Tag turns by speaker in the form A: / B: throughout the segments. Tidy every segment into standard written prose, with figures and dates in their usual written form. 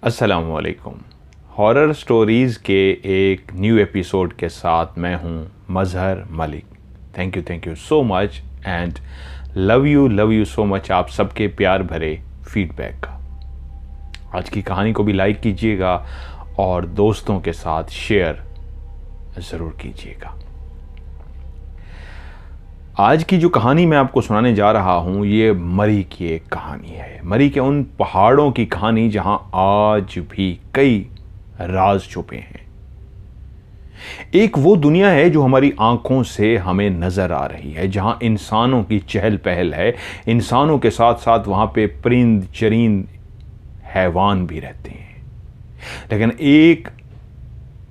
A: अस्सलामुअलैकुम। Horror stories के एक न्यू एपिसोड के साथ मैं हूँ Mazhar Malik. Thank you so much and love you so much आप सबके प्यार भरे फीडबैक का। आज की कहानी को भी लाइक कीजिएगा और दोस्तों के साथ शेयर ज़रूर कीजिएगा। आज की जो कहानी मैं आपको सुनाने जा रहा हूँ ये मरी की एक कहानी है। मरी के उन पहाड़ों की कहानी जहाँ आज भी कई राज छुपे हैं। एक वो दुनिया है जो हमारी आंखों से हमें नजर आ रही है, जहाँ इंसानों की चहल पहल है। इंसानों के साथ साथ वहाँ पे परिंद चरिंद हैवान भी रहते हैं। लेकिन एक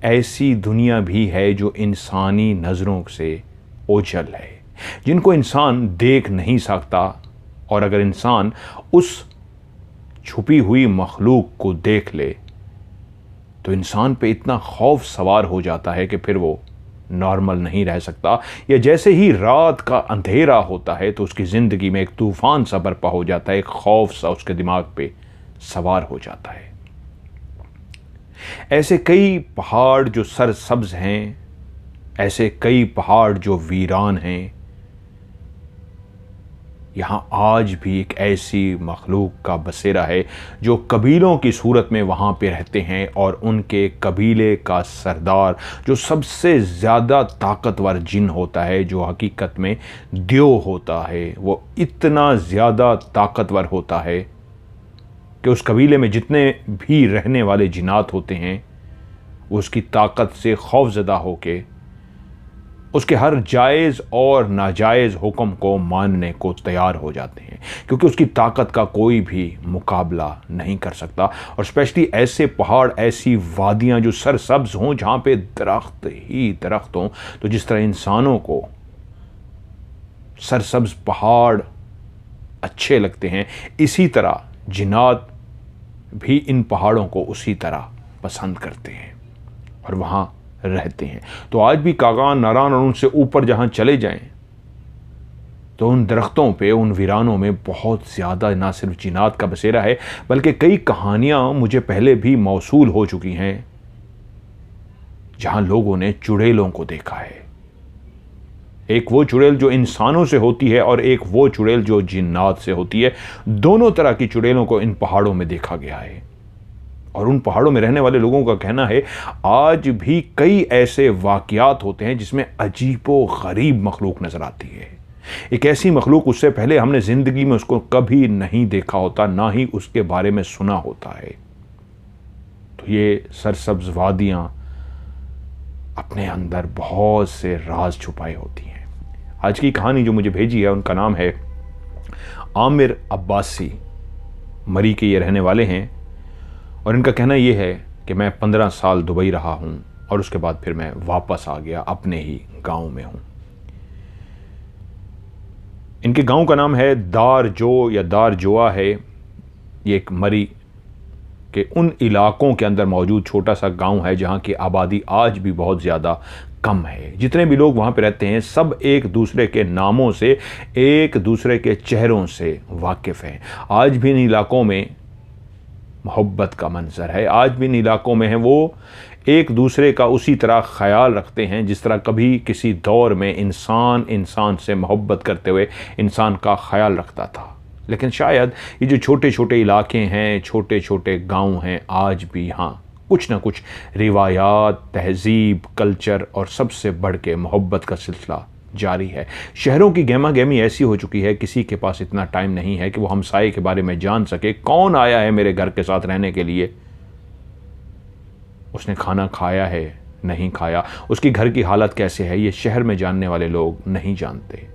A: ऐसी दुनिया भी है जो इंसानी नज़रों से ओझल है, जिनको इंसान देख नहीं सकता। और अगर इंसान उस छुपी हुई मखलूक को देख ले तो इंसान पे इतना खौफ सवार हो जाता है कि फिर वो नॉर्मल नहीं रह सकता। या जैसे ही रात का अंधेरा होता है तो उसकी ज़िंदगी में एक तूफान सा बर्पा हो जाता है, एक खौफ सा उसके दिमाग पे सवार हो जाता है। ऐसे कई पहाड़ जो सरसब्ज हैं, ऐसे कई पहाड़ जो वीरान हैं, यहाँ आज भी एक ऐसी मखलूक का बसेरा है जो कबीलों की सूरत में वहाँ पे रहते हैं। और उनके कबीले का सरदार जो सबसे ज़्यादा ताकतवर जिन होता है, जो हकीकत में द्यो होता है, वो इतना ज़्यादा ताकतवर होता है कि उस कबीले में जितने भी रहने वाले जिनात होते हैं वो उसकी ताकत से खौफज़दा होके उसके हर जायज़ और नाजायज़ हुक्म को मानने को तैयार हो जाते हैं, क्योंकि उसकी ताकत का कोई भी मुकाबला नहीं कर सकता। और स्पेशली ऐसे पहाड़, ऐसी वादियाँ जो सरसब्ज हों, जहाँ पे दरख्त ही दरख्त हों। तो जिस तरह इंसानों को सरसब्ज पहाड़ अच्छे लगते हैं, इसी तरह जिन्नात भी इन पहाड़ों को उसी तरह पसंद करते हैं और वहाँ रहते हैं। तो आज भी कागान नारान और उनसे ऊपर जहां चले जाएं तो उन दरख्तों पे, उन वीरानों में बहुत ज़्यादा ना सिर्फ जिन्नात का बसेरा है, बल्कि कई कहानियां मुझे पहले भी मौसूल हो चुकी हैं जहां लोगों ने चुड़ैलों को देखा है। एक वो चुड़ैल जो इंसानों से होती है और एक वो चुड़ैल जो जिन्नात से होती है। दोनों तरह की चुड़ैलों को इन पहाड़ों में देखा गया है। और उन पहाड़ों में रहने वाले लोगों का कहना है आज भी कई ऐसे वाकयात होते हैं जिसमें अजीबो गरीब मखलूक नजर आती है। एक ऐसी मखलूक, उससे पहले हमने जिंदगी में उसको कभी नहीं देखा होता, ना ही उसके बारे में सुना होता है। तो ये सरसब्ज वादियां अपने अंदर बहुत से राज छुपाए होती हैं। आज की कहानी जो मुझे भेजी है उनका नाम है आमिर अब्बासी। मरी के ये रहने वाले हैं और इनका कहना यह है कि मैं 15 साल दुबई रहा हूं और उसके बाद फिर मैं वापस आ गया, अपने ही गांव में हूं। इनके गांव का नाम है दार जो या दार जोआ है। ये एक मरी के उन इलाकों के अंदर मौजूद छोटा सा गांव है जहां की आबादी आज भी बहुत ज़्यादा कम है। जितने भी लोग वहां पे रहते हैं सब एक दूसरे के नामों से, एक दूसरे के चेहरों से वाकिफ़ हैं। आज भी इन इलाकों में मोहब्बत का मंजर है। आज भी इन इलाकों में है वो एक दूसरे का उसी तरह ख्याल रखते हैं जिस तरह कभी किसी दौर में इंसान से मोहब्बत करते हुए इंसान का ख्याल रखता था। लेकिन शायद ये जो छोटे छोटे इलाके हैं, छोटे छोटे गांव हैं, आज भी यहाँ कुछ ना कुछ रिवायात, तहजीब, कल्चर और सबसे बढ़ के मोहब्बत का सिलसिला जारी है। शहरों की गहमा गहमी ऐसी हो चुकी है, किसी के पास इतना टाइम नहीं है कि वो हमसाये के बारे में जान सके, कौन आया है मेरे घर के साथ रहने के लिए, उसने खाना खाया है नहीं खाया, उसकी घर की हालत कैसे है, ये शहर में जानने वाले लोग नहीं जानते।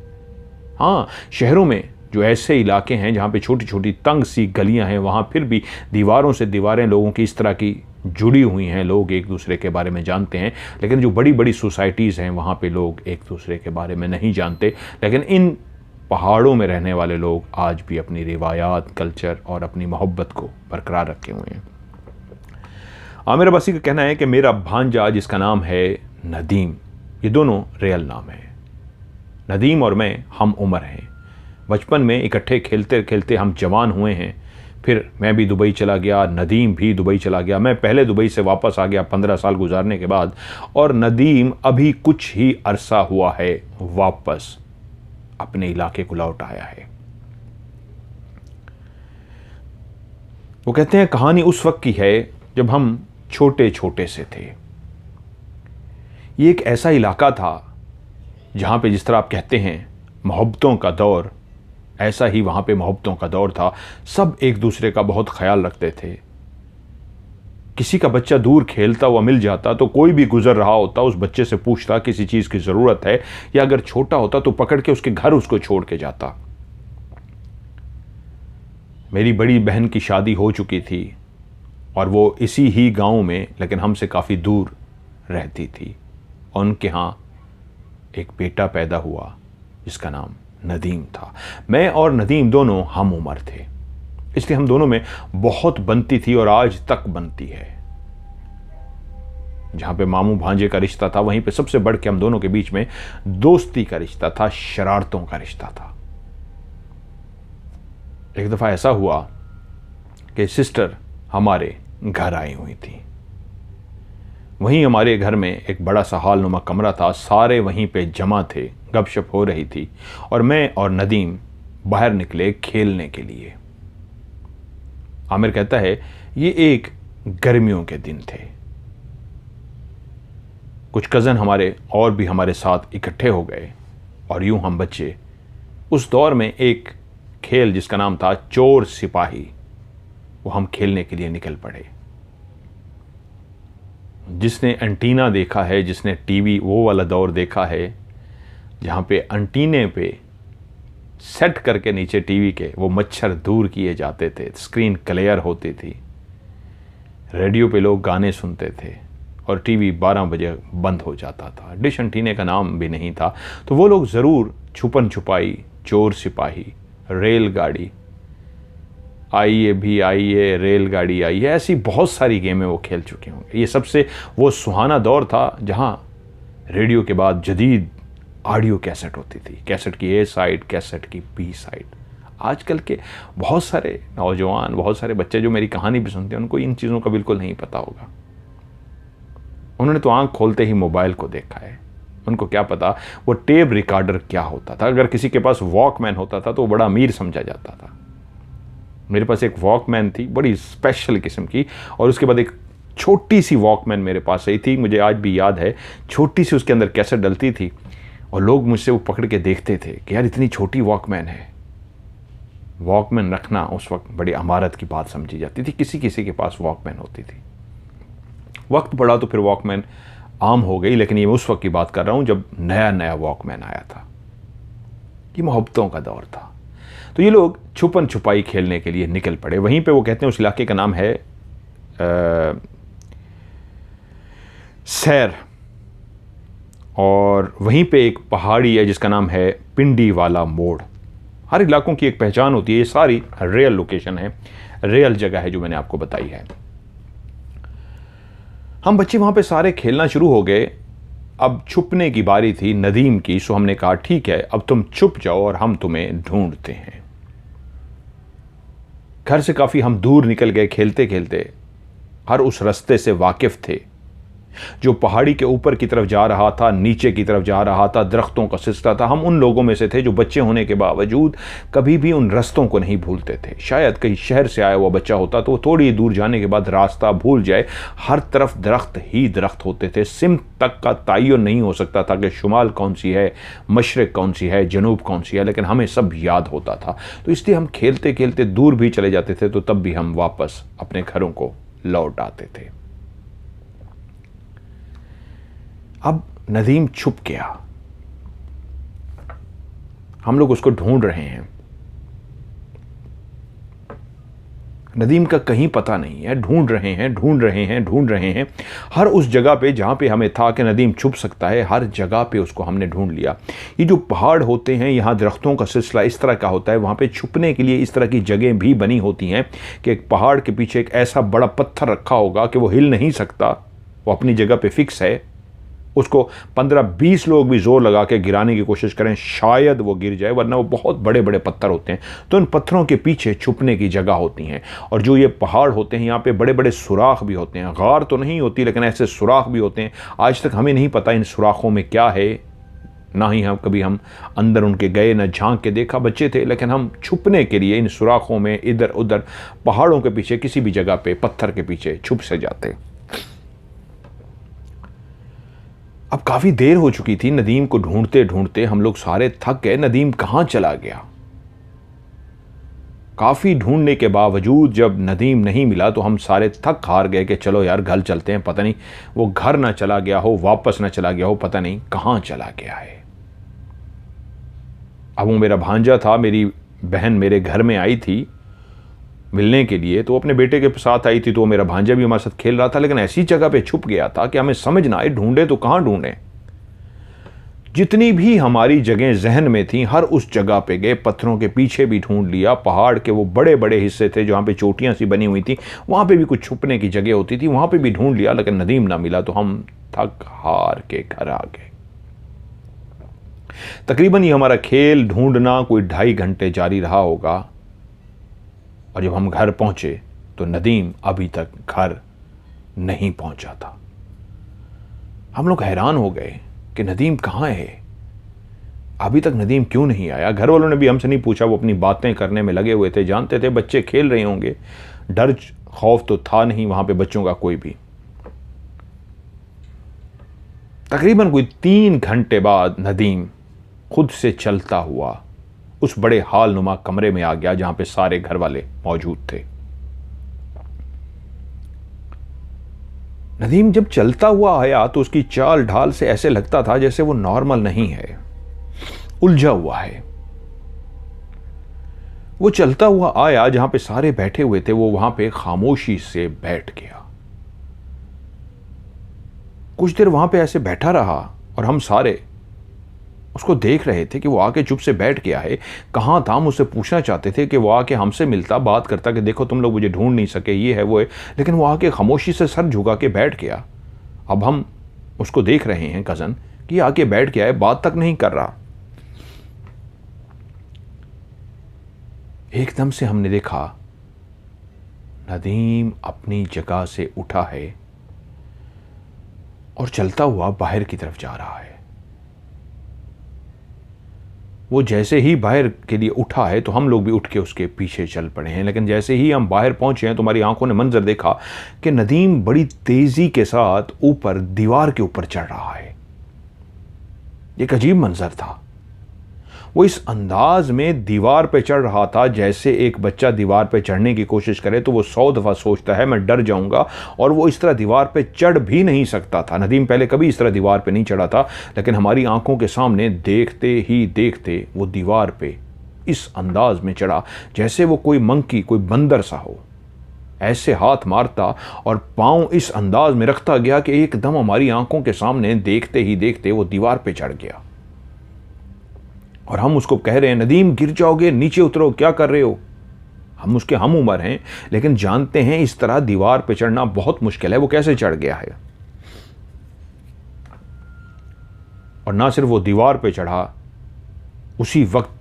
A: हाँ, शहरों में जो ऐसे इलाके हैं जहाँ पे छोटी छोटी तंग सी गलियाँ हैं, वहाँ फिर भी दीवारों से दीवारें लोगों की इस तरह की जुड़ी हुई हैं, लोग एक दूसरे के बारे में जानते हैं। लेकिन जो बड़ी बड़ी सोसाइटीज़ हैं वहाँ पे लोग एक दूसरे के बारे में नहीं जानते। लेकिन इन पहाड़ों में रहने वाले लोग आज भी अपनी रिवायात, कल्चर और अपनी मोहब्बत को बरकरार रखे हुए हैं। आमिर अब्बासी का कहना है कि मेरा भांजा जिसका नाम है नदीम, ये दोनों रियल नाम है। नदीम और मैं हम उम्र हैं। बचपन में इकट्ठे खेलते खेलते हम जवान हुए हैं। फिर मैं भी दुबई चला गया, नदीम भी दुबई चला गया। मैं पहले दुबई से वापस आ गया 15 साल गुजारने के बाद, और नदीम अभी कुछ ही अरसा हुआ है वापस अपने इलाके को लौट आया है। वो कहते हैं कहानी उस वक्त की है जब हम छोटे छोटे से थे। ये एक ऐसा इलाका था जहां पे, जिस तरह आप कहते हैं मोहब्बतों का दौर, ऐसा ही वहां पे मोहब्बतों का दौर था। सब एक दूसरे का बहुत ख्याल रखते थे। किसी का बच्चा दूर खेलता हुआ मिल जाता तो कोई भी गुजर रहा होता उस बच्चे से पूछता किसी चीज़ की ज़रूरत है, या अगर छोटा होता तो पकड़ के उसके घर उसको छोड़ के जाता। मेरी बड़ी बहन की शादी हो चुकी थी और वो इसी ही गांव में, लेकिन हमसे काफ़ी दूर रहती थी। उनके यहाँ एक बेटा पैदा हुआ जिसका नाम नदीम था। मैं और नदीम दोनों हम उम्र थे, इसलिए हम दोनों में बहुत बनती थी और आज तक बनती है। जहां पे मामू भांजे का रिश्ता था, वहीं पे सबसे बढ़ के हम दोनों के बीच में दोस्ती का रिश्ता था, शरारतों का रिश्ता था। एक दफा ऐसा हुआ कि सिस्टर हमारे घर आई हुई थी। वहीं हमारे घर में एक बड़ा सा हॉल नुमा कमरा था, सारे वहीं पे जमा थे, गपशप हो रही थी, और मैं और नदीम बाहर निकले खेलने के लिए। आमिर कहता है ये एक गर्मियों के दिन थे। कुछ कज़न हमारे और भी हमारे साथ इकट्ठे हो गए, और यूं हम बच्चे उस दौर में एक खेल जिसका नाम था चोर सिपाही, वो हम खेलने के लिए निकल पड़े। जिसने एंटीना देखा है, जिसने टीवी वो वाला दौर देखा है जहाँ पे एंटीने पे सेट करके नीचे टीवी के वो मच्छर दूर किए जाते थे, स्क्रीन क्लियर होती थी, रेडियो पे लोग गाने सुनते थे और टीवी 12 बजे बंद हो जाता था। डिश एंटीने का नाम भी नहीं था, तो वो लोग ज़रूर छुपन छुपाई, चोर सिपाही, रेलगाड़ी, आइए भी आइए, रेलगाड़ी आइए, ऐसी बहुत सारी गेमें वो खेल चुके होंगे। ये सबसे वो सुहाना दौर था जहाँ रेडियो के बाद जदीद ऑडियो कैसेट होती थी, कैसेट की ए साइड, कैसेट की बी साइड। आजकल के बहुत सारे नौजवान, बहुत सारे बच्चे जो मेरी कहानी भी सुनते हैं, उनको इन चीज़ों का बिल्कुल नहीं पता होगा। उन्होंने तो आंख खोलते ही मोबाइल को देखा है, उनको क्या पता वो टेप रिकॉर्डर क्या होता था। अगर किसी के पास वॉकमैन होता था तो वो बड़ा अमीर समझा जाता था। मेरे पास एक वॉकमैन थी, बड़ी स्पेशल किस्म की, और उसके बाद एक छोटी सी वॉकमैन मेरे पास आई थी, मुझे आज भी याद है। छोटी सी उसके अंदर कैसेट डलती थी और लोग मुझसे वो पकड़ के देखते थे कि यार इतनी छोटी वॉकमैन है। वॉकमैन रखना उस वक्त बड़ी अमारत की बात समझी जाती थी, किसी किसी के पास वॉकमैन होती थी। वक्त पड़ा तो फिर वॉकमैन आम हो गई, लेकिन ये उस वक्त की बात कर रहा हूँ जब नया नया वॉकमैन आया था। ये मोहब्बतों का दौर था। तो ये लोग छुपन छुपाई खेलने के लिए निकल पड़े। वहीं पे वो कहते हैं उस इलाके का नाम है सैर, और वहीं पे एक पहाड़ी है जिसका नाम है पिंडी वाला मोड़। हर इलाकों की एक पहचान होती है, ये सारी रियल लोकेशन है, रियल जगह है जो मैंने आपको बताई है। हम बच्चे वहां पे सारे खेलना शुरू हो गए। अब छुपने की बारी थी नदीम की, सो हमने कहा ठीक है अब तुम छुप जाओ और हम तुम्हें ढूंढते हैं। घर से काफी हम दूर निकल गए खेलते खेलते, हर उस रास्ते से वाकिफ थे जो पहाड़ी के ऊपर की तरफ जा रहा था, नीचे की तरफ जा रहा था, दरख्तों का सिलसिला था। हम उन लोगों में से थे जो बच्चे होने के बावजूद कभी भी उन रास्तों को नहीं भूलते थे। शायद कहीं शहर से आया हुआ बच्चा होता तो वो थोड़ी दूर जाने के बाद रास्ता भूल जाए। हर तरफ दरख्त ही दरख्त होते थे, सिमत तक का तयन नहीं हो सकता था कि शुमाल कौन सी है, मशरक कौन सी है, जनूब कौन सी है, लेकिन हमें सब याद होता था। तो इसलिए हम खेलते खेलते दूर भी चले जाते थे तो तब भी हम वापस अपने घरों को लौट आते थे। अब नदीम छुप गया, हम लोग उसको ढूंढ रहे हैं। नदीम का कहीं पता नहीं है, ढूंढ रहे हैं, ढूंढ रहे हैं, ढूंढ रहे हैं। हर उस जगह पे जहां पे हमें था कि नदीम छुप सकता है, हर जगह पे उसको हमने ढूंढ लिया। ये जो पहाड़ होते हैं, यहाँ दरख्तों का सिलसिला इस तरह का होता है, वहाँ पे छुपने के लिए इस तरह की जगह भी बनी होती हैं कि एक पहाड़ के पीछे एक ऐसा बड़ा पत्थर रखा होगा कि वो हिल नहीं सकता, वो अपनी जगह पे फिक्स है। उसको 15-20 लोग भी जोर लगा के गिराने की कोशिश करें, शायद वो गिर जाए, वरना वो बहुत बड़े बड़े पत्थर होते हैं। तो इन पत्थरों के पीछे छुपने की जगह होती हैं। और जो ये पहाड़ होते हैं, यहाँ पे बड़े बड़े सुराख भी होते हैं। गार तो नहीं होती, लेकिन ऐसे सुराख भी होते हैं। आज तक हमें नहीं पता इन सुराखों में क्या है, ना ही हम अंदर उनके गए, ना झांक के देखा, बच्चे थे। लेकिन हम छुपने के लिए इन सुराखों में इधर उधर पहाड़ों के पीछे किसी भी जगह पे पत्थर के पीछे छुप से जाते। अब काफी देर हो चुकी थी। नदीम को ढूंढते ढूंढते हम लोग सारे थक गए। नदीम कहां चला गया? काफी ढूंढने के बावजूद जब नदीम नहीं मिला तो हम सारे थक हार गए कि चलो यार घर चलते हैं। पता नहीं वो घर ना चला गया हो, वापस ना चला गया हो, पता नहीं कहां चला गया है। अब वो मेरा भांजा था, मेरी बहन मेरे घर में आई थी मिलने के लिए, तो अपने बेटे के साथ आई थी। तो मेरा भांजा भी हमारे साथ खेल रहा था, लेकिन ऐसी जगह पे छुप गया था कि हमें समझ ना आए ढूंढे तो कहां ढूंढे। जितनी भी हमारी जगह जहन में थी, हर उस जगह पे गए, पत्थरों के पीछे भी ढूंढ लिया। पहाड़ के वो बड़े बड़े हिस्से थे जहां पे चोटियां सी बनी हुई थी, वहां पे भी कुछ छुपने की जगह होती थी, वहां पे भी ढूंढ लिया, लेकिन नदीम ना मिला। तो हम थक हार के घर आ गए। तकरीबन ये हमारा खेल ढूंढना कोई 2.5 घंटे जारी रहा होगा। और जब हम घर पहुंचे तो नदीम अभी तक घर नहीं पहुंचा था। हम लोग हैरान हो गए कि नदीम कहां है, अभी तक नदीम क्यों नहीं आया। घर वालों ने भी हमसे नहीं पूछा, वो अपनी बातें करने में लगे हुए थे। जानते थे बच्चे खेल रहे होंगे, डर खौफ तो था नहीं वहां पे बच्चों का कोई भी। तकरीबन कोई 3 घंटे बाद नदीम खुद से चलता हुआ उस बड़े हाल नुमा कमरे में आ गया जहां पे सारे घर वाले मौजूद थे। नदीम जब चलता हुआ आया तो उसकी चाल ढाल से ऐसे लगता था जैसे वो नॉर्मल नहीं है, उलझा हुआ है। वो चलता हुआ आया जहां पे सारे बैठे हुए थे, वो वहां पे खामोशी से बैठ गया। कुछ देर वहां पे ऐसे बैठा रहा और हम सारे उसको देख रहे थे कि वो आके चुप से बैठ गया है। कहां था, हम उससे पूछना चाहते थे कि वो आके हमसे मिलता, बात करता कि देखो तुम लोग मुझे ढूंढ नहीं सके, ये है वो है, लेकिन वो आके खामोशी से सर झुका के बैठ गया। अब हम उसको देख रहे हैं कजन कि आके बैठ गया है, बात तक नहीं कर रहा। एकदम से हमने देखा नदीम अपनी जगह से उठा है और चलता हुआ बाहर की तरफ जा रहा है। वो जैसे ही बाहर के लिए उठा है तो हम लोग भी उठ के उसके पीछे चल पड़े हैं। लेकिन जैसे ही हम बाहर पहुंचे हैं तो हमारी आंखों ने मंजर देखा कि नदीम बड़ी तेजी के साथ ऊपर दीवार के ऊपर चढ़ रहा है। एक अजीब मंजर था। वो इस अंदाज में दीवार पे चढ़ रहा था जैसे एक बच्चा दीवार पे चढ़ने की कोशिश करे तो वो 100 दफा सोचता है मैं डर जाऊंगा, और वो इस तरह दीवार पे चढ़ भी नहीं सकता था। नदीम पहले कभी इस तरह दीवार पे नहीं चढ़ा था, लेकिन हमारी आंखों के सामने देखते ही देखते वो दीवार पे इस अंदाज में चढ़ा जैसे वो कोई मंकी, कोई बंदर सा हो। ऐसे हाथ मारता और पांव इस अंदाज में रखता गया कि एकदम हमारी आंखों के सामने देखते ही देखते वो दीवार पे चढ़ गया। और हम उसको कह रहे हैं नदीम गिर जाओगे, नीचे उतरो, क्या कर रहे हो। हम उसके हम उम्र हैं, लेकिन जानते हैं इस तरह दीवार पे चढ़ना बहुत मुश्किल है। वो कैसे चढ़ गया है। और ना सिर्फ वो दीवार पे चढ़ा, उसी वक्त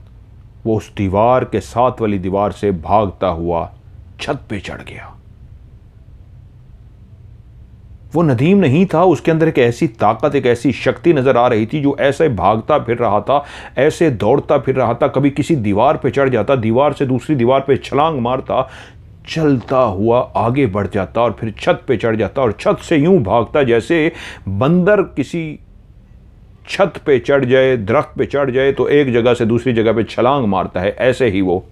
A: वो उस दीवार के साथ वाली दीवार से भागता हुआ छत पे चढ़ गया। वो नदीम नहीं था, उसके अंदर एक ऐसी ताकत, एक ऐसी शक्ति नजर आ रही थी जो ऐसे भागता फिर रहा था, ऐसे दौड़ता फिर रहा था। कभी किसी दीवार पे चढ़ जाता, दीवार से दूसरी दीवार पे छलांग मारता, चलता हुआ आगे बढ़ जाता और फिर छत पे चढ़ जाता और छत से यूं भागता जैसे बंदर किसी छत पे चढ़ जाए, दरख्त पे चढ़ जाए तो एक जगह से दूसरी जगह पे छलांग मारता है, ऐसे ही वो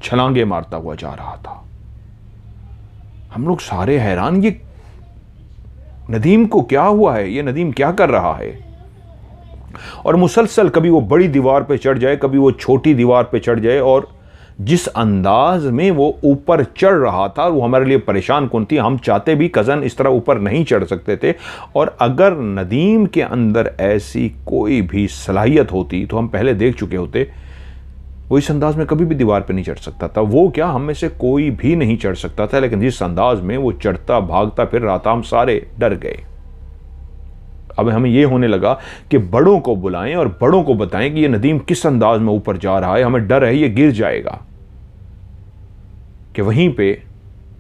A: छलांगे मारता हुआ जा रहा था। हम लोग सारे हैरान, ये नदीम को क्या हुआ है, ये नदीम क्या कर रहा है। और मुसलसल कभी वो बड़ी दीवार पे चढ़ जाए, कभी वो छोटी दीवार पे चढ़ जाए, और जिस अंदाज में वो ऊपर चढ़ रहा था वो हमारे लिए परेशान कौन थी। हम चाहते भी कज़न इस तरह ऊपर नहीं चढ़ सकते थे, और अगर नदीम के अंदर ऐसी कोई भी सलाहियत होती तो हम पहले देख चुके होते। वो इस अंदाज में कभी भी दीवार पे नहीं चढ़ सकता था। वो क्या, हम में से कोई भी नहीं चढ़ सकता था, लेकिन जिस अंदाज में वो चढ़ता भागता फिर रहा था, हम सारे डर गए। अब हमें ये होने लगा कि बड़ों को बुलाएं और बड़ों को बताएं कि ये नदीम किस अंदाज में ऊपर जा रहा है, हमें डर है ये गिर जाएगा। कि वहीं पे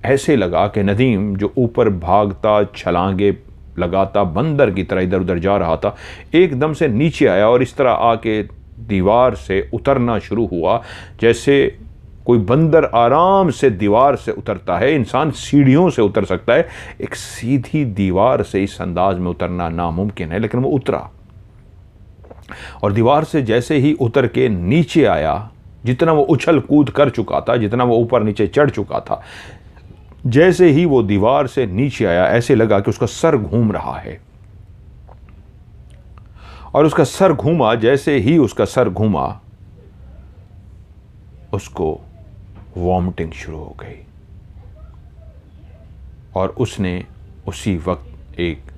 A: ऐसे लगा कि नदीम जो ऊपर भागता, छलांगे लगाता, बंदर की तरह इधर उधर जा रहा था, एकदम से नीचे आया और इस तरह आके दीवार से उतरना शुरू हुआ जैसे कोई बंदर आराम से दीवार से उतरता है। इंसान सीढ़ियों से उतर सकता है, एक सीधी दीवार से इस अंदाज में उतरना नामुमकिन है, लेकिन वो उतरा। और दीवार से जैसे ही उतर के नीचे आया, जितना वो उछल कूद कर चुका था, जितना वो ऊपर नीचे चढ़ चुका था, जैसे ही वो दीवार से नीचे आया ऐसे लगा कि उसका सर घूम रहा है। और उसका सर घूमा, जैसे ही उसका सर घूमा उसको वॉमिटिंग शुरू हो गई और उसने उसी वक्त एक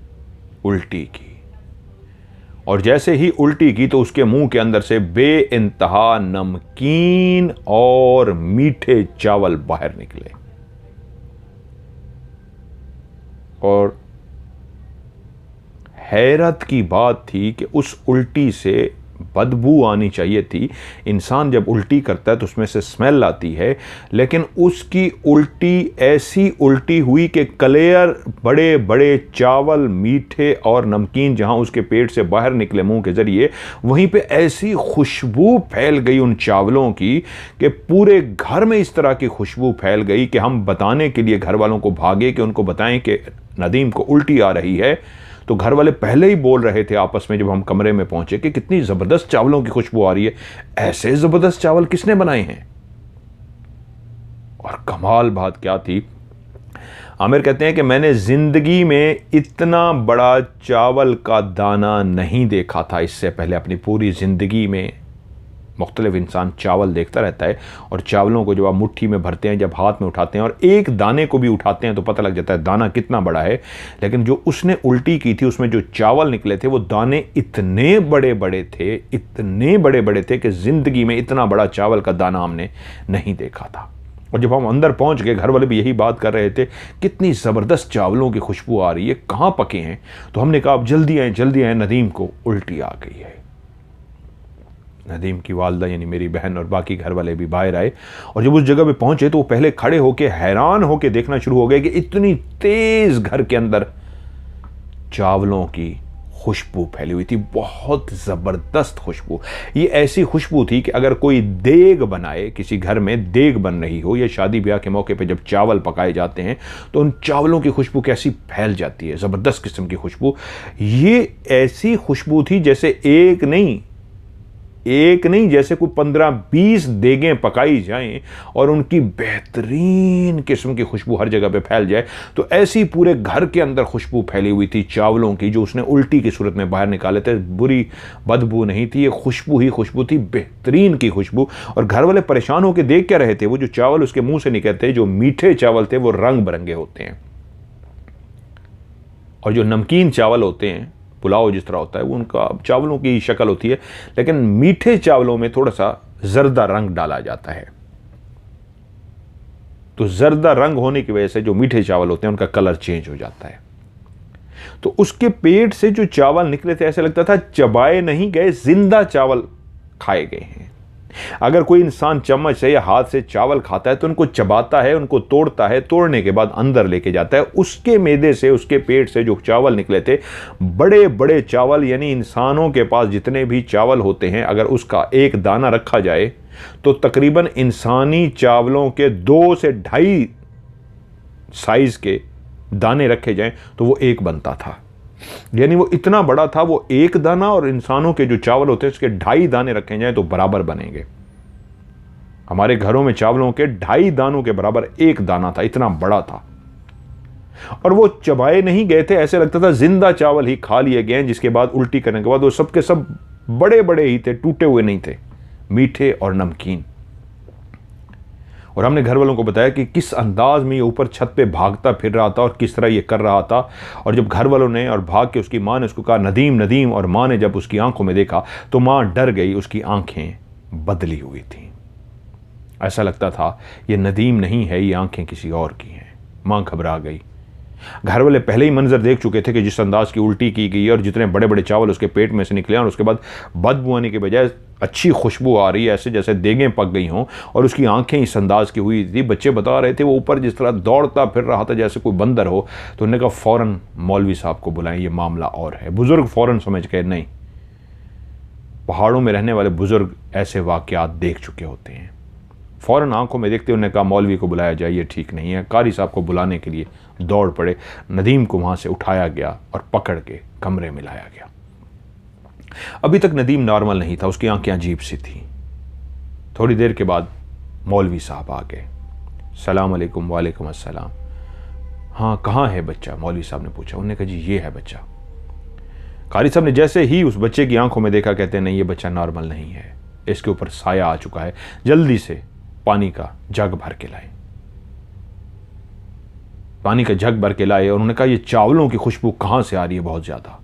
A: उल्टी की। और जैसे ही उल्टी की तो उसके मुंह के अंदर से बेइंतहा नमकीन और मीठे चावल बाहर निकले। और हैरत की बात थी कि उस उल्टी से बदबू आनी चाहिए थी। इंसान जब उल्टी करता है तो उसमें से स्मेल आती है, लेकिन उसकी उल्टी ऐसी उल्टी हुई कि क्लियर बड़े बड़े चावल मीठे और नमकीन जहां उसके पेट से बाहर निकले मुंह के जरिए, वहीं पे ऐसी खुशबू फैल गई उन चावलों की कि पूरे घर में इस तरह की खुशबू फैल गई कि हम बताने के लिए घर वालों को भागे कि उनको बताएं कि नदीम को उल्टी आ रही है। तो घर वाले पहले ही बोल रहे थे आपस में जब हम कमरे में पहुंचे कि कितनी ज़बरदस्त चावलों की खुशबू आ रही है, ऐसे ज़बरदस्त चावल किसने बनाए हैं। और कमाल बात क्या थी, आमिर कहते हैं कि मैंने ज़िंदगी में इतना बड़ा चावल का दाना नहीं देखा था इससे पहले। अपनी पूरी ज़िंदगी में मुख्तलिफ इंसान चावल देखता रहता है और चावलों को जब आप मुट्ठी में भरते हैं, जब हाथ में उठाते हैं और एक दाने को भी उठाते हैं तो पता लग जाता है दाना कितना बड़ा है। लेकिन जो उसने उल्टी की थी उसमें जो चावल निकले थे वो दाने इतने बड़े बड़े थे, इतने बड़े बड़े थे कि ज़िंदगी में इतना बड़ा चावल का दाना हमने नहीं देखा था। और जब हम अंदर पहुंच गए, घर वाले भी यही बात कर रहे थे, कितनी ज़बरदस्त चावलों की खुशबू आ रही है, कहाँ पके हैं। तो हमने कहा अब जल्दी आए, नदीम को उल्टी आ गई है। नदीम की वालदा यानी मेरी बहन और बाकी घर वाले भी बाहर आए और जब उस जगह पे पहुंचे तो वो पहले खड़े होके हैरान होके देखना शुरू हो गए कि इतनी तेज घर के अंदर चावलों की खुशबू फैली हुई थी, बहुत ज़बरदस्त खुशबू। ये ऐसी खुशबू थी कि अगर कोई देग बनाए, किसी घर में देग बन रही हो या शादी ब्याह के मौके पे जब चावल पकाए जाते हैं तो उन चावलों की खुशबू कैसी फैल जाती है, ज़बरदस्त किस्म की खुशबू। ये ऐसी खुशबू थी जैसे एक नहीं जैसे कोई 15-20 देगें पकाई जाएं और उनकी बेहतरीन किस्म की खुशबू हर जगह पे फैल जाए। तो ऐसी पूरे घर के अंदर खुशबू फैली हुई थी चावलों की, जो उसने उल्टी की सूरत में बाहर निकाले थे। बुरी बदबू नहीं थी, ये खुशबू ही खुशबू थी, बेहतरीन की खुशबू। और घर वाले परेशान होकर देख क्या रहे थे, वो जो चावल उसके मुंह से निकलते, जो मीठे चावल थे वो रंग बिरंगे होते हैं और जो नमकीन चावल होते हैं, पुलाव जिस तरह होता है, वो उनका चावलों की शक्ल होती है, लेकिन मीठे चावलों में थोड़ा सा जर्दा रंग डाला जाता है। तो जर्दा रंग होने की वजह से जो मीठे चावल होते हैं उनका कलर चेंज हो जाता है। तो उसके पेट से जो चावल निकले थे ऐसे लगता था चबाए नहीं गए, जिंदा चावल खाए गए हैं। अगर कोई इंसान चम्मच से या हाथ से चावल खाता है तो उनको चबाता है, उनको तोड़ता है, तोड़ने के बाद अंदर लेके जाता है। उसके मैदे से, उसके पेट से जो चावल निकले थे, बड़े बड़े चावल, यानी इंसानों के पास जितने भी चावल होते हैं अगर उसका एक दाना रखा जाए तो तकरीबन इंसानी चावलों के 2 से 2.5 साइज के दाने रखे जाएं तो वो एक बनता था। यानी वो इतना बड़ा था, वो एक दाना और इंसानों के जो चावल होते हैं उसके 2.5 दाने रखे जाएं तो बराबर बनेंगे। हमारे घरों में चावलों के 2.5 दानों के बराबर एक दाना था, इतना बड़ा था। और वो चबाए नहीं गए थे, ऐसे लगता था जिंदा चावल ही खा लिए गए, जिसके बाद उल्टी करने के बाद वो सब के सब बड़े बड़े ही थे, टूटे हुए नहीं थे, मीठे और नमकीन। और हमने घर वालों को बताया कि किस अंदाज में ये ऊपर छत पे भागता फिर रहा था और किस तरह ये कर रहा था। और जब घर वालों ने और भाग के उसकी माँ ने उसको कहा नदीम नदीम, और माँ ने जब उसकी आंखों में देखा तो माँ डर गई, उसकी आंखें बदली हुई थी। ऐसा लगता था ये नदीम नहीं है, ये आंखें किसी और की हैं। माँ घबरा गई घर वाले पहले ही मंजर देख चुके थे कि जिस अंदाज की उल्टी की गई और जितने बड़े बड़े चावल उसके पेट में से निकले और उसके बाद बदबू आने के बजाय अच्छी खुशबू आ रही है, ऐसे जैसे देगें पक गई हों, और उसकी आंखें इस अंदाज की हुई थी। बच्चे बता रहे थे वो ऊपर जिस तरह दौड़ता फिर रहा था जैसे कोई बंदर हो। तो उन्होंने कहा फ़ौरन मौलवी साहब को बुलाएं, ये मामला और है। बुज़ुर्ग फ़ौरन समझ गए नहीं, पहाड़ों में रहने वाले बुज़ुर्ग ऐसे वाक़यात देख चुके होते हैं। फ़ौरन आंखों में देखते उन्होंने कहा मौलवी को बुलाया जाए, ये ठीक नहीं है। कारी साहब को बुलाने के लिए दौड़ पड़े। नदीम को वहाँ से उठाया गया और पकड़ के कमरे में लाया गया। अभी तक नदीम नॉर्मल नहीं था, उसकी आंखें अजीब सी थी। थोड़ी देर के बाद मौलवी साहब आ गए। सलाम अलैकुम। वालेकुम अस्सलाम। हाँ, कहाँ है बच्चा? मौलवी साहब ने पूछा। उन्होंने कहा जी ये है बच्चा। कारी साहब ने जैसे ही उस बच्चे की आंखों में देखा, कहते हैं नहीं, ये बच्चा नॉर्मल नहीं है, इसके ऊपर साया आ चुका है, जल्दी से पानी का जग भर के लाए। पानी का जग भर के लाए और उन्होंने कहा ये चावलों की खुशबू कहाँ से आ रही है बहुत ज़्यादा।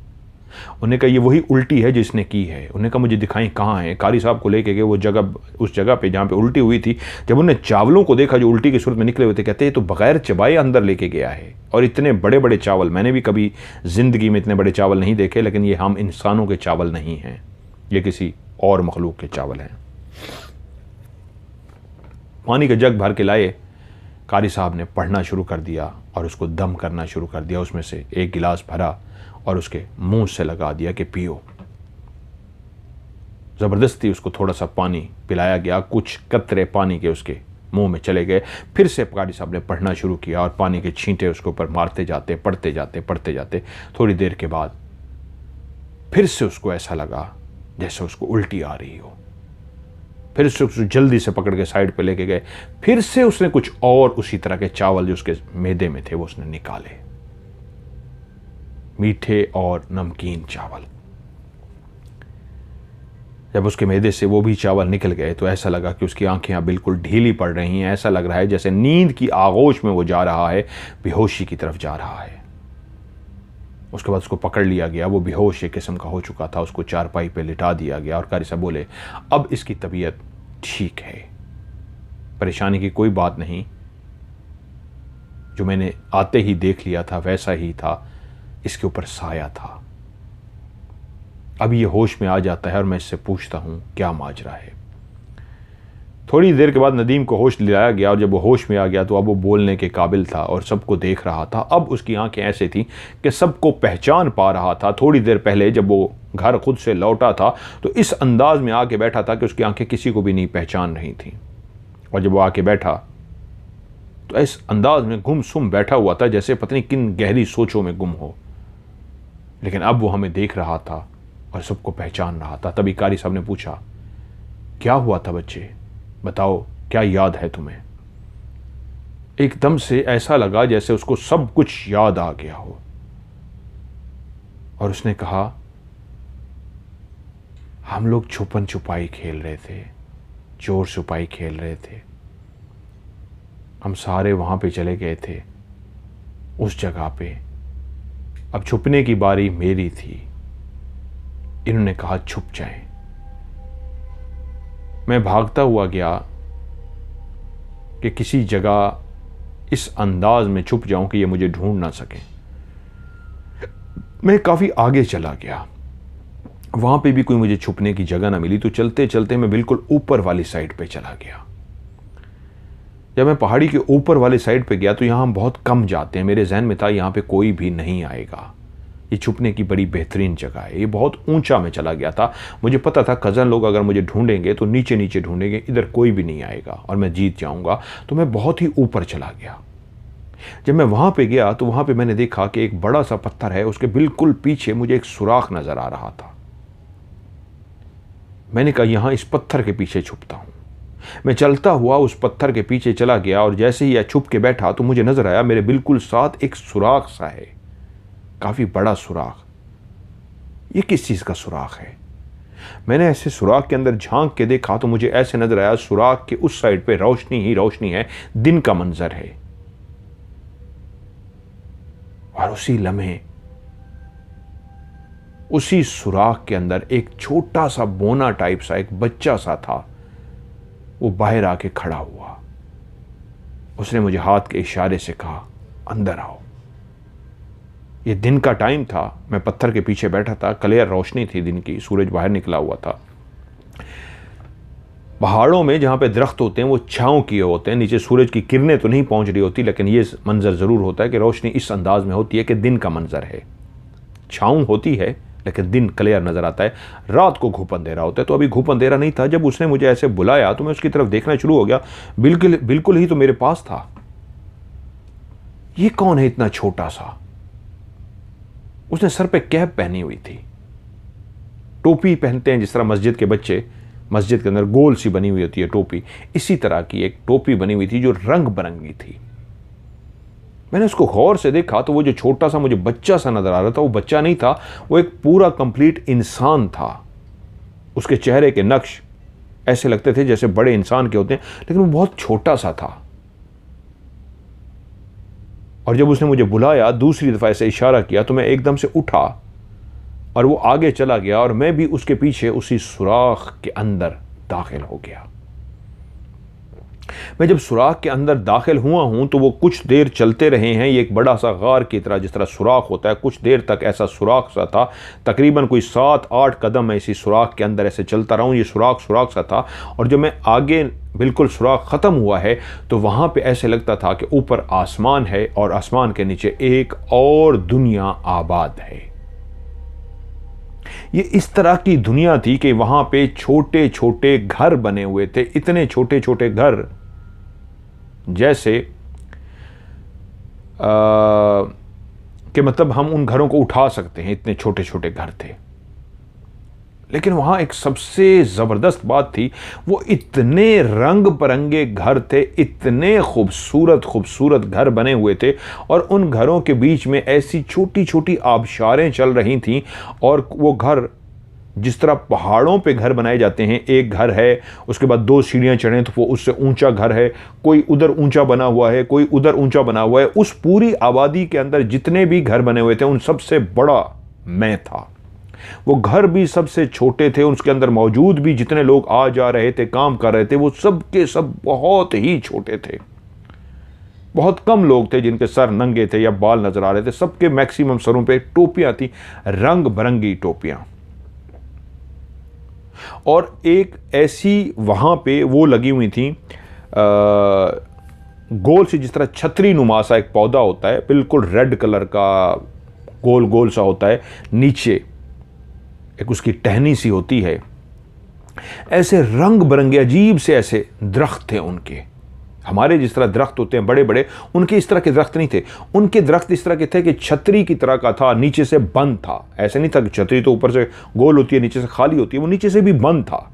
A: उन्होंने कहा ये वही उल्टी है जिसने की है। उन्होंने कहा मुझे दिखाएं कहाँ है। कारी साहब को लेके गए वो जगह, उस जगह पे जहाँ पे उल्टी हुई थी। जब उन्होंने चावलों को देखा जो उल्टी की सूरत में निकले हुए थे, कहते हैं तो बगैर चबाए अंदर लेके गया है। और इतने बड़े बड़े चावल, मैंने भी कभी ज़िंदगी में इतने बड़े चावल नहीं देखे, लेकिन ये हम इंसानों के चावल नहीं हैं, ये किसी और मखलूक के चावल हैं। पानी का जग भर के लाए। कारी साहब ने पढ़ना शुरू कर दिया और उसको दम करना शुरू कर दिया। उसमें से एक गिलास भरा और उसके मुंह से लगा दिया कि पियो। ज़बरदस्ती उसको थोड़ा सा पानी पिलाया गया। कुछ कतरे पानी के उसके मुंह में चले गए। फिर से कारी साहब ने पढ़ना शुरू किया और पानी के छींटे उसके ऊपर मारते जाते, पढ़ते जाते। थोड़ी देर के बाद फिर से उसको ऐसा लगा जैसे उसको उल्टी आ रही हो। फिर से उसको जल्दी से पकड़ के साइड पे लेके गए। फिर से उसने कुछ और उसी तरह के चावल जो उसके मैदे में थे वो उसने निकाले, मीठे और नमकीन चावल। जब उसके मैदे से वो भी चावल निकल गए तो ऐसा लगा कि उसकी आंखें अब बिल्कुल ढीली पड़ रही हैं। ऐसा लग रहा है जैसे नींद की आगोश में वो जा रहा है, बेहोशी की तरफ जा रहा है। उसके बाद उसको पकड़ लिया गया। वो बेहोश एक किस्म का हो चुका था। उसको चारपाई पे लिटा दिया गया और कारी साहब बोले अब इसकी तबीयत ठीक है, परेशानी की कोई बात नहीं, जो मैंने आते ही देख लिया था वैसा ही था, इसके ऊपर साया था। अब ये होश में आ जाता है और मैं इससे पूछता हूं क्या माजरा है। थोड़ी देर के बाद नदीम को होश दिलाया गया और जब वो होश में आ गया तो अब वो बोलने के काबिल था और सबको देख रहा था। अब उसकी आंखें ऐसे थी कि सबको पहचान पा रहा था। थोड़ी देर पहले जब वो घर खुद से लौटा था तो इस अंदाज में आके बैठा था कि उसकी आंखें किसी को भी नहीं पहचान रही थी। और जब वो आके बैठा तो इस अंदाज में गुमसुम बैठा हुआ था जैसे पता नहीं किन गहरी सोचों में गुम हो। लेकिन अब वो हमें देख रहा था और सबको पहचान रहा था। तभी कारी साहब ने पूछा क्या हुआ था बच्चे, बताओ क्या याद है तुम्हें? एकदम से ऐसा लगा जैसे उसको सब कुछ याद आ गया हो और उसने कहा हम लोग छुपन छुपाई खेल रहे थे, चोर छुपाई खेल रहे थे। हम सारे वहां पे चले गए थे उस जगह पे। अब छुपने की बारी मेरी थी। इन्होंने कहा छुप जाएं। मैं भागता हुआ गया कि किसी जगह इस अंदाज में छुप जाऊं कि ये मुझे ढूंढ ना सके। मैं काफ़ी आगे चला गया, वहां पे भी कोई मुझे छुपने की जगह ना मिली तो चलते चलते मैं बिल्कुल ऊपर वाली साइड पे चला गया। जब मैं पहाड़ी के ऊपर वाली साइड पे गया तो यहाँ हम बहुत कम जाते हैं। मेरे जहन में था यहाँ पे कोई भी नहीं आएगा, ये छुपने की बड़ी बेहतरीन जगह है। ये बहुत ऊंचा में चला गया था। मुझे पता था कज़न लोग अगर मुझे ढूंढेंगे तो नीचे नीचे ढूंढेंगे, इधर कोई भी नहीं आएगा और मैं जीत जाऊंगा। तो मैं बहुत ही ऊपर चला गया। जब मैं वहां पे गया तो वहां पे मैंने देखा कि एक बड़ा सा पत्थर है, उसके बिल्कुल पीछे मुझे एक सुराख नजर आ रहा था। मैंने कहा यहां इस पत्थर के पीछे छुपता हूं। मैं चलता हुआ उस पत्थर के पीछे चला गया और जैसे ही यह छुप के बैठा तो मुझे नजर आया मेरे बिल्कुल साथ एक सुराख सा है, काफी बड़ा सुराख। ये किस चीज का सुराख है? मैंने ऐसे सुराख के अंदर झांक के देखा तो मुझे ऐसे नजर आया सुराख के उस साइड पे रोशनी ही रोशनी है, दिन का मंजर है। और उसी लम्हे उसी सुराख के अंदर एक छोटा सा बोना टाइप सा एक बच्चा सा था, वो बाहर आके खड़ा हुआ। उसने मुझे हाथ के इशारे से कहा अंदर आओ। ये दिन का टाइम था, मैं पत्थर के पीछे बैठा था, क्लियर रोशनी थी दिन की, सूरज बाहर निकला हुआ था। पहाड़ों में जहाँ पे दरख्त होते हैं वो छाँव किए होते हैं, नीचे सूरज की किरणें तो नहीं पहुँच रही होती, लेकिन ये मंजर ज़रूर होता है कि रोशनी इस अंदाज में होती है कि दिन का मंजर है। छाँव होती है लेकिन दिन क्लियर नज़र आता है। रात को घूप अंधेरा होता है, तो अभी घूप अंधेरा नहीं था। जब उसने मुझे ऐसे बुलाया तो मैं उसकी तरफ देखना शुरू हो गया। बिल्कुल बिल्कुल ही तो मेरे पास था। ये कौन है इतना छोटा सा? उसने सर पे कैप पहनी हुई थी, टोपी पहनते हैं जिस तरह मस्जिद के बच्चे, मस्जिद के अंदर गोल सी बनी हुई होती है टोपी, इसी तरह की एक टोपी बनी हुई थी जो रंग बिरंगी थी। मैंने उसको गौर से देखा तो वो जो छोटा सा मुझे बच्चा सा नजर आ रहा था, वो बच्चा नहीं था, वो एक पूरा कंप्लीट इंसान था। उसके चेहरे के नक्श ऐसे लगते थे जैसे बड़े इंसान के होते हैं, लेकिन वो बहुत छोटा सा था। और जब उसने मुझे बुलाया, दूसरी दफा ऐसे इशारा किया, तो मैं एकदम से उठा और वो आगे चला गया और मैं भी उसके पीछे उसी सुराख के अंदर दाखिल हो गया। मैं जब सुराख के अंदर दाखिल हुआ हूं तो वो कुछ देर चलते रहे हैं। ये एक बड़ा सा गार की तरह, जिस तरह सुराख होता है, कुछ देर तक ऐसा सुराख सा था। तकरीबन कोई 7-8 कदम मैं इसी सुराख के अंदर ऐसे चलता रहा हूं। ये सुराख सा था। और जब मैं आगे बिल्कुल सुराख ख़त्म हुआ है तो वहाँ पे ऐसे लगता था कि ऊपर आसमान है और आसमान के नीचे एक और दुनिया आबाद है। ये इस तरह की दुनिया थी कि वहाँ पे छोटे छोटे घर बने हुए थे, इतने छोटे छोटे घर जैसे कि मतलब हम उन घरों को उठा सकते हैं, इतने छोटे छोटे घर थे। लेकिन वहाँ एक सबसे ज़बरदस्त बात थी, वो इतने रंग बिरंगे घर थे, इतने खूबसूरत खूबसूरत घर बने हुए थे, और उन घरों के बीच में ऐसी छोटी छोटी आबशारें चल रही थीं। और वो घर जिस तरह पहाड़ों पे घर बनाए जाते हैं, एक घर है, उसके बाद 2 सीढ़ियाँ चढ़ें तो वो उससे ऊंचा घर है, कोई उधर ऊंचा बना हुआ है, कोई उधर ऊंचा बना हुआ है। उस पूरी आबादी के अंदर जितने भी घर बने हुए थे, उन सबसे बड़ा मैं था। वो घर भी सबसे छोटे थे, उसके अंदर मौजूद भी जितने लोग आ जा रहे थे, काम कर रहे थे, वो सब के सब बहुत ही छोटे थे। बहुत कम लोग थे जिनके सर नंगे थे या बाल नजर आ रहे थे। सबके मैक्सिमम सरों पे टोपियां थी, रंग बिरंगी टोपियां। और एक ऐसी वहां पे वो लगी हुई थी, गोल सी, जिस तरह छतरी नुमा सा एक पौधा होता है, बिल्कुल रेड कलर का गोल गोल सा होता है, नीचे एक उसकी टहनी सी होती है। ऐसे रंग बिरंगे अजीब से ऐसे दरख्त थे उनके। हमारे जिस तरह दरख्त होते हैं बड़े बड़े, उनके इस तरह के दरख्त नहीं थे। उनके दरख्त इस तरह के थे कि छतरी की तरह का था, नीचे से बंद था। ऐसे नहीं था कि छतरी तो ऊपर से गोल होती है, नीचे से खाली होती है, वो नीचे से भी बंद था।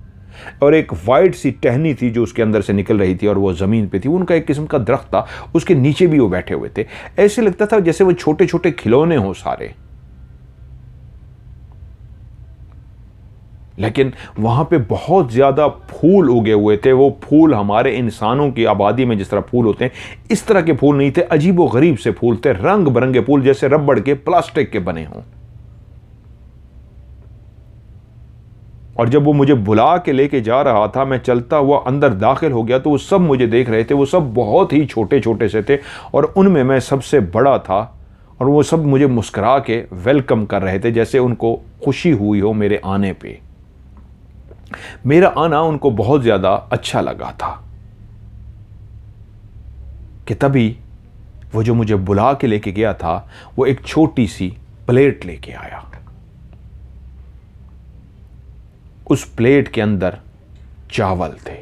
A: और एक वाइट सी टहनी थी जो उसके अंदर से निकल रही थी और वो ज़मीन पे थी। उनका एक किस्म का दरख्त था, उसके नीचे भी वो बैठे हुए थे। ऐसे लगता था जैसे वो छोटे छोटे खिलौने हों सारे। लेकिन वहां पे बहुत ज़्यादा फूल उगे हुए थे। वो फूल हमारे इंसानों की आबादी में जिस तरह फूल होते हैं, इस तरह के फूल नहीं थे। अजीबो गरीब से फूल थे, रंग बिरंगे फूल, जैसे रबड़ के, प्लास्टिक के बने हों। और जब वो मुझे बुला के लेके जा रहा था, मैं चलता हुआ अंदर दाखिल हो गया, तो वो सब मुझे देख रहे थे। वो सब बहुत ही छोटे छोटे से थे और उनमें मैं सबसे बड़ा था। और वो सब मुझे मुस्कुरा के वेलकम कर रहे थे, जैसे उनको खुशी हुई हो मेरे आने पे। मेरा आना उनको बहुत ज़्यादा अच्छा लगा था कि तभी वो जो मुझे बुला के लेके गया था, वो एक छोटी सी प्लेट लेके आया। उस प्लेट के अंदर चावल थे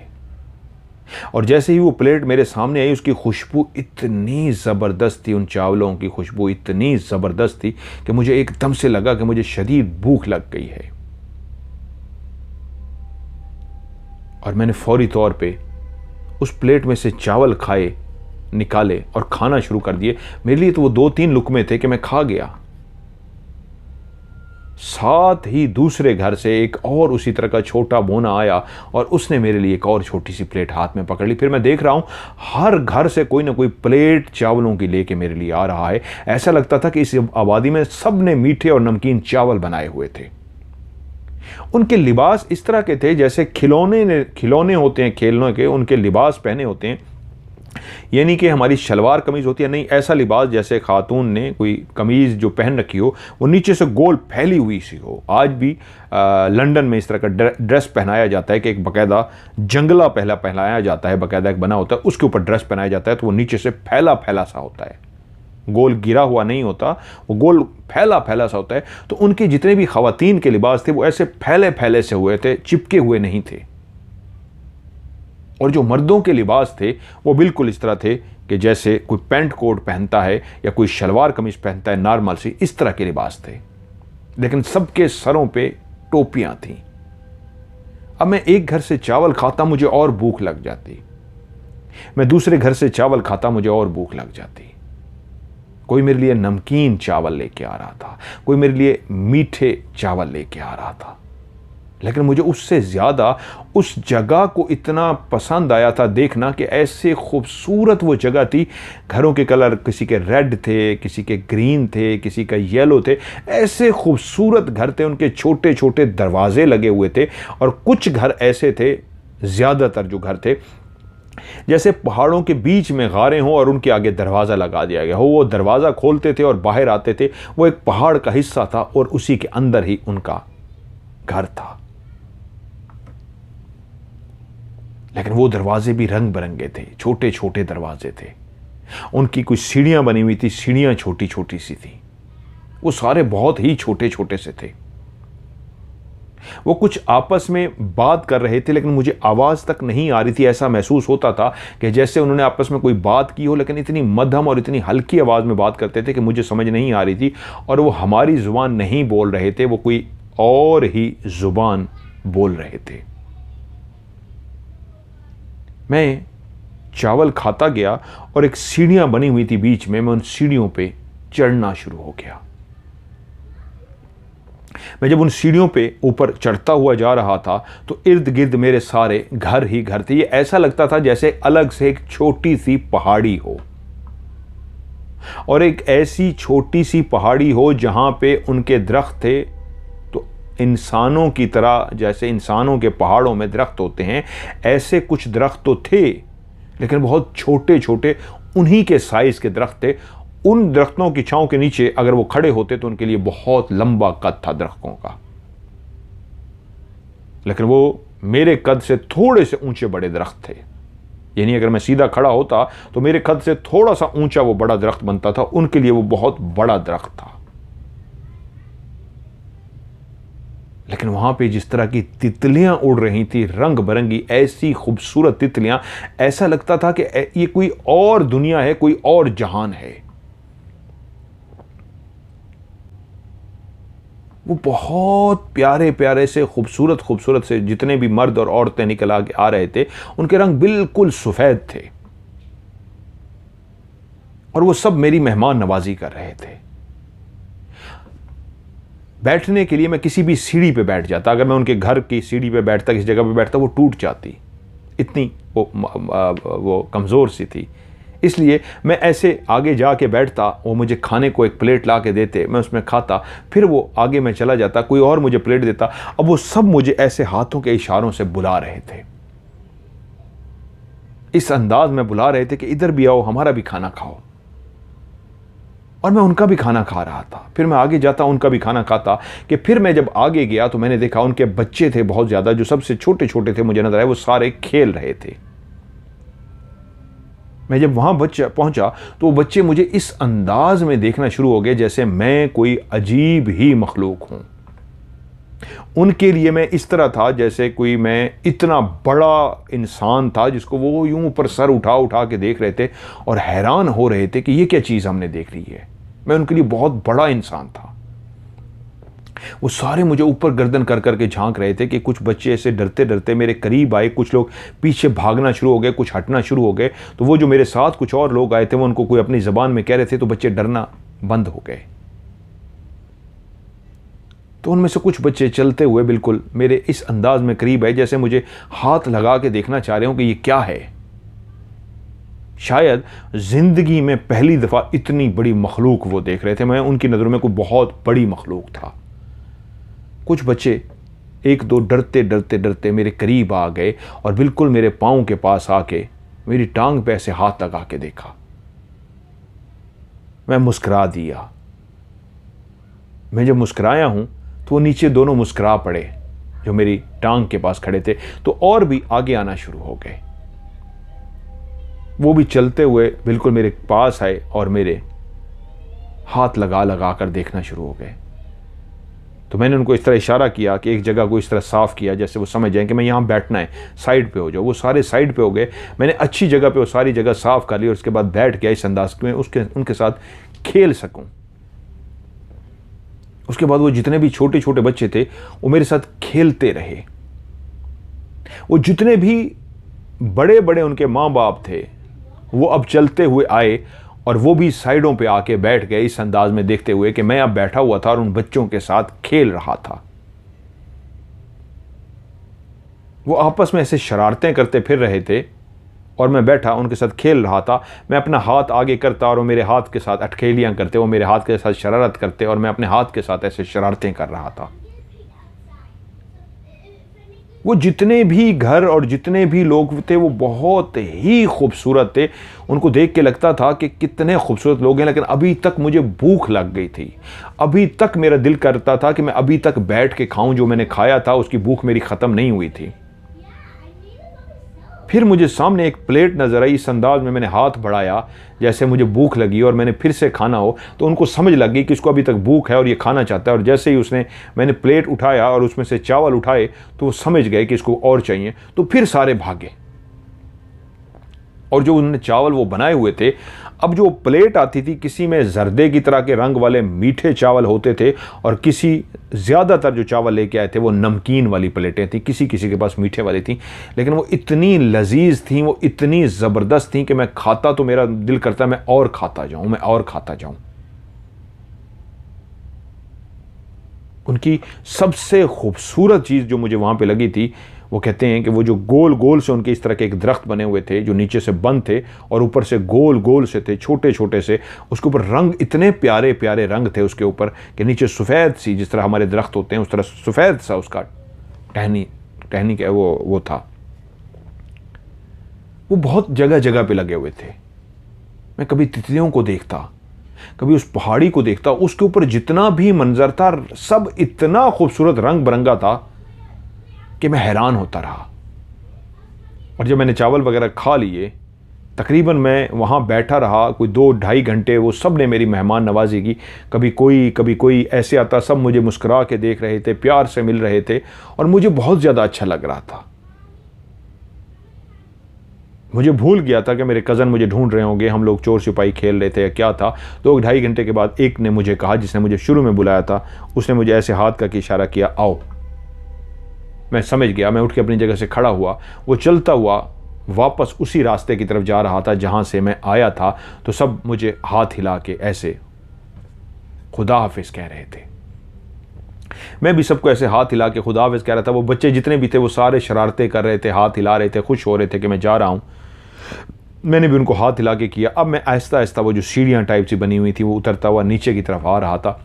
A: और जैसे ही वो प्लेट मेरे सामने आई, उसकी खुशबू इतनी ज़बरदस्त थी, उन चावलों की खुशबू इतनी ज़बरदस्त थी कि मुझे एकदम से लगा कि मुझे शदीद भूख लग गई है। और मैंने फौरी तौर पे उस प्लेट में से चावल खाए, निकाले और खाना शुरू कर दिए। मेरे लिए तो वो 2-3 लुकमे थे कि मैं खा गया। साथ ही दूसरे घर से एक और उसी तरह का छोटा बोना आया और उसने मेरे लिए एक और छोटी सी प्लेट हाथ में पकड़ ली। फिर मैं देख रहा हूं हर घर से कोई ना कोई प्लेट चावलों की लेके मेरे लिए आ रहा है। ऐसा लगता था कि इस आबादी में सब ने मीठे और नमकीन चावल बनाए हुए थे। उनके लिबास इस तरह के थे जैसे खिलौने होते हैं खेलने के, उनके लिबास पहने होते हैं। यानी कि हमारी शलवार कमीज़ होती है, नहीं ऐसा लिबास जैसे खातून ने कोई कमीज़ जो पहन रखी हो वो नीचे से गोल फैली हुई सी हो। आज भी लंदन में इस तरह का ड्रेस पहनाया जाता है कि एक बाकायदा जंगला पहला पहनाया जाता है, बाकायदा एक बना होता है, उसके ऊपर ड्रेस पहनाया जाता है, तो वो नीचे से फैला फैला सा होता है, गोल गिरा हुआ नहीं होता, वो गोल फैला फैला सा होता है। तो उनके जितने भी ख़वातीन के लिबास थे वो ऐसे फैले फैले से हुए थे, चिपके हुए नहीं थे। और जो मर्दों के लिबास थे वो बिल्कुल इस तरह थे कि जैसे कोई पैंट कोट पहनता है या कोई शलवार कमीज पहनता है नॉर्मल सी, इस तरह के लिबास थे। लेकिन सबके सरों पे टोपियां थीं। अब मैं एक घर से चावल खाता, मुझे और भूख लग जाती। मैं दूसरे घर से चावल खाता, मुझे और भूख लग जाती। कोई मेरे लिए नमकीन चावल लेके आ रहा था, कोई मेरे लिए मीठे चावल लेके आ रहा था, लेकिन मुझे उससे ज़्यादा उस जगह को इतना पसंद आया था देखना कि ऐसे खूबसूरत वो जगह थी। घरों के कलर किसी के रेड थे, किसी के ग्रीन थे, किसी का येलो थे, ऐसे खूबसूरत घर थे। उनके छोटे छोटे दरवाजे लगे हुए थे और कुछ घर ऐसे थे, ज़्यादातर जो घर थे जैसे पहाड़ों के बीच में गारें हों और उनके आगे दरवाज़ा लगा दिया गया हो। वो दरवाज़ा खोलते थे और बाहर आते थे, वो एक पहाड़ का हिस्सा था और उसी के अंदर ही उनका घर था। लेकिन वो दरवाजे भी रंग बिरंगे थे, छोटे छोटे दरवाजे थे। उनकी कुछ सीढ़ियां बनी हुई थी, सीढ़ियां छोटी छोटी सी थी। वो सारे बहुत ही छोटे छोटे से थे। वो कुछ आपस में बात कर रहे थे लेकिन मुझे आवाज तक नहीं आ रही थी। ऐसा महसूस होता था कि जैसे उन्होंने आपस में कोई बात की हो, लेकिन इतनी मध्यम और इतनी हल्की आवाज में बात करते थे कि मुझे समझ नहीं आ रही थी। और वो हमारी जुबान नहीं बोल रहे थे, वो कोई और ही जुबान बोल रहे थे। मैं चावल खाता गया और एक सीढ़ियां बनी हुई थी बीच में, मैं उन सीढ़ियों पे चढ़ना शुरू हो गया। मैं जब उन सीढ़ियों पे ऊपर चढ़ता हुआ जा रहा था तो इर्द गिर्द मेरे सारे घर ही घर थे। ये ऐसा लगता था जैसे अलग से एक छोटी सी पहाड़ी हो, और एक ऐसी छोटी सी पहाड़ी हो जहां पे उनके दरख्त थे तो इंसानों की तरह, जैसे इंसानों के पहाड़ों में दरख्त होते हैं, ऐसे कुछ दरख्त तो थे लेकिन बहुत छोटे छोटे, उन्हीं के साइज के दरख्त थे। उन दरख्तों की छांव के नीचे अगर वो खड़े होते तो उनके लिए बहुत लंबा कद था दरख्तों का, लेकिन वो मेरे कद से थोड़े से ऊंचे बड़े दरख्त थे। यानी अगर मैं सीधा खड़ा होता तो मेरे कद से थोड़ा सा ऊंचा वो बड़ा दरख्त बनता था, उनके लिए वो बहुत बड़ा दरख्त था। लेकिन वहां पे जिस तरह की तितलियां उड़ रही थी, रंग बिरंगी ऐसी खूबसूरत तितलियां, ऐसा लगता था कि ये कोई और दुनिया है, कोई और जहान है। वो बहुत प्यारे प्यारे से, खूबसूरत खूबसूरत से जितने भी मर्द और औरतें निकल आ रहे थे, उनके रंग बिल्कुल सफेद थे और वो सब मेरी मेहमान नवाजी कर रहे थे। बैठने के लिए मैं किसी भी सीढ़ी पे बैठ जाता, अगर मैं उनके घर की सीढ़ी पे बैठता, किसी जगह पे बैठता, वो टूट जाती, इतनी वो कमज़ोर सी थी। इसलिए मैं ऐसे आगे जाके बैठता, वो मुझे खाने को एक प्लेट ला के देते, मैं उसमें खाता, फिर वो आगे मैं चला जाता, कोई और मुझे प्लेट देता। अब वो सब मुझे ऐसे हाथों के इशारों से बुला रहे थे, इस अंदाज में बुला रहे थे कि इधर भी आओ, हमारा भी खाना खाओ। और मैं उनका भी खाना खा रहा था, फिर मैं आगे जाता, उनका भी खाना खाता। कि फिर मैं जब आगे गया तो मैंने देखा उनके बच्चे थे बहुत ज़्यादा, जो सबसे छोटे छोटे थे मुझे नजर आए, वो सारे खेल रहे थे। मैं जब वहां पहुंचा तो वो बच्चे मुझे इस अंदाज में देखना शुरू हो गए जैसे मैं कोई अजीब ही मखलूक हूं। उनके लिए मैं इस तरह था जैसे कोई मैं इतना बड़ा इंसान था जिसको वो यूं ऊपर सर उठा उठा के देख रहे थे और हैरान हो रहे थे कि ये क्या चीज़ हमने देख ली है। मैं उनके लिए बहुत बड़ा इंसान था। वो सारे मुझे ऊपर गर्दन कर करके झांक रहे थे कि कुछ बच्चे ऐसे डरते डरते मेरे करीब आए, कुछ लोग पीछे भागना शुरू हो गए, कुछ हटना शुरू हो गए। तो वो जो मेरे साथ कुछ और लोग आए थे, वो उनको कोई अपनी ज़बान में कह रहे थे तो बच्चे डरना बंद हो गए। तो उनमें से कुछ बच्चे चलते हुए बिल्कुल मेरे इस अंदाज में करीब आए जैसे मुझे हाथ लगा के देखना चाह रहे हो कि ये क्या है। शायद जिंदगी में पहली दफ़ा इतनी बड़ी मखलूक वो देख रहे थे। मैं उनकी नज़रों में कोई बहुत बड़ी मखलूक था। कुछ बच्चे एक दो डरते डरते डरते मेरे करीब आ गए और बिल्कुल मेरे पाँव के पास आके मेरी टांग पे ऐसे हाथ लगा के देखा। मैं मुस्कुरा दिया। मैं जब मुस्कुराया हूं तो वो नीचे दोनों मुस्कुरा पड़े जो मेरी टांग के पास खड़े थे, तो और भी आगे आना शुरू हो गए। वो भी चलते हुए बिल्कुल मेरे पास आए और मेरे हाथ लगा लगा कर देखना शुरू हो गए। तो मैंने उनको इस तरह इशारा किया कि एक जगह को इस तरह साफ किया जैसे वो समझ जाएं कि मैं यहाँ बैठना है, साइड पे हो जाओ। वो सारे साइड पे हो गए। मैंने अच्छी जगह पे वो सारी जगह साफ कर ली और उसके बाद बैठ गया इस अंदाज में उनके साथ खेल सकूं। उसके बाद वो जितने भी छोटे छोटे बच्चे थे वो मेरे साथ खेलते रहे। वो जितने भी बड़े बड़े उनके माँ बाप थे वो अब चलते हुए आए और वो भी साइडों पे आके बैठ गए इस अंदाज में देखते हुए कि मैं अब बैठा हुआ था और उन बच्चों के साथ खेल रहा था। वो आपस में ऐसे शरारतें करते फिर रहे थे और मैं बैठा उनके साथ खेल रहा था। मैं अपना हाथ आगे करता और वो मेरे हाथ के साथ अटखेलियां करते, वो मेरे हाथ के साथ शरारत करते और मैं अपने हाथ के साथ ऐसे शरारतें कर रहा था। वो जितने भी घर और जितने भी लोग थे वो बहुत ही खूबसूरत थे। उनको देख के लगता था कि कितने खूबसूरत लोग हैं, लेकिन अभी तक मुझे भूख लग गई थी। अभी तक मेरा दिल करता था कि मैं अभी तक बैठ के खाऊं। जो मैंने खाया था उसकी भूख मेरी ख़त्म नहीं हुई थी। फिर मुझे सामने एक प्लेट नजर आई। इस अंदाज में मैंने हाथ बढ़ाया जैसे मुझे भूख लगी और मैंने फिर से खाना हो, तो उनको समझ लग गई कि इसको अभी तक भूख है और ये खाना चाहता है। और जैसे ही मैंने प्लेट उठाया और उसमें से चावल उठाए तो वो समझ गए कि इसको और चाहिए, तो फिर सारे भागे। और जो उन्होंने चावल वो बनाए हुए थे, अब जो प्लेट आती थी किसी में जर्दे की तरह के रंग वाले मीठे चावल होते थे और किसी ज़्यादातर जो चावल लेके आए थे वो नमकीन वाली प्लेटें थी। किसी किसी के पास मीठे वाली थी, लेकिन वो इतनी लजीज थी, वो इतनी ज़बरदस्त थी कि मैं खाता तो मेरा दिल करता मैं और खाता जाऊं, मैं और खाता जाऊं। उनकी सबसे खूबसूरत चीज़ जो मुझे वहाँ पे लगी थी, वो कहते हैं कि वो जो गोल गोल से उनके इस तरह के एक दरख्त बने हुए थे जो नीचे से बंद थे और ऊपर से गोल गोल से थे, छोटे छोटे से। उसके ऊपर रंग इतने प्यारे प्यारे रंग थे उसके ऊपर कि नीचे सफ़ेद सी, जिस तरह हमारे दरख्त होते हैं उस तरह सफ़ेद सा उसका टहनी के वो था। वो बहुत जगह जगह पे लगे हुए थे। मैं कभी तितलियों को देखता, कभी उस पहाड़ी को देखता, उसके ऊपर जितना भी मंजर था सब इतना खूबसूरत रंग बिरंगा था कि मैं हैरान होता रहा। और जब मैंने चावल वगैरह खा लिए, तकरीबन मैं वहाँ बैठा रहा कोई 2-2.5 घंटे। वो सब ने मेरी मेहमान नवाजी की। कभी कोई ऐसे आता, सब मुझे मुस्कुरा के देख रहे थे, प्यार से मिल रहे थे और मुझे बहुत ज़्यादा अच्छा लग रहा था। मुझे भूल गया था कि मेरे कज़न मुझे ढूंढ रहे होंगे, हम लोग चोर सिपाही खेल रहे थे या क्या था। 2-2.5 घंटे के बाद एक ने मुझे कहा, जिसने मुझे शुरू में बुलाया था, उसने मुझे ऐसे हाथ का इशारा किया, आओ। मैं समझ गया। मैं उठ के अपनी जगह से खड़ा हुआ। वो चलता हुआ वापस उसी रास्ते की तरफ जा रहा था जहाँ से मैं आया था। तो सब मुझे हाथ हिला के ऐसे खुदा हाफिज कह रहे थे। मैं भी सबको ऐसे हाथ हिला के खुदा हाफिज कह रहा था। वो बच्चे जितने भी थे वो सारे शरारतें कर रहे थे, हाथ हिला रहे थे, खुश हो रहे थे कि मैं जा रहा हूँ। मैंने भी उनको हाथ हिला के किया। अब मैं आहिस्ता आहिस्ता वो जो सीढ़ियाँ टाइप से बनी हुई थी वो उतरता हुआ नीचे की तरफ आ रहा था,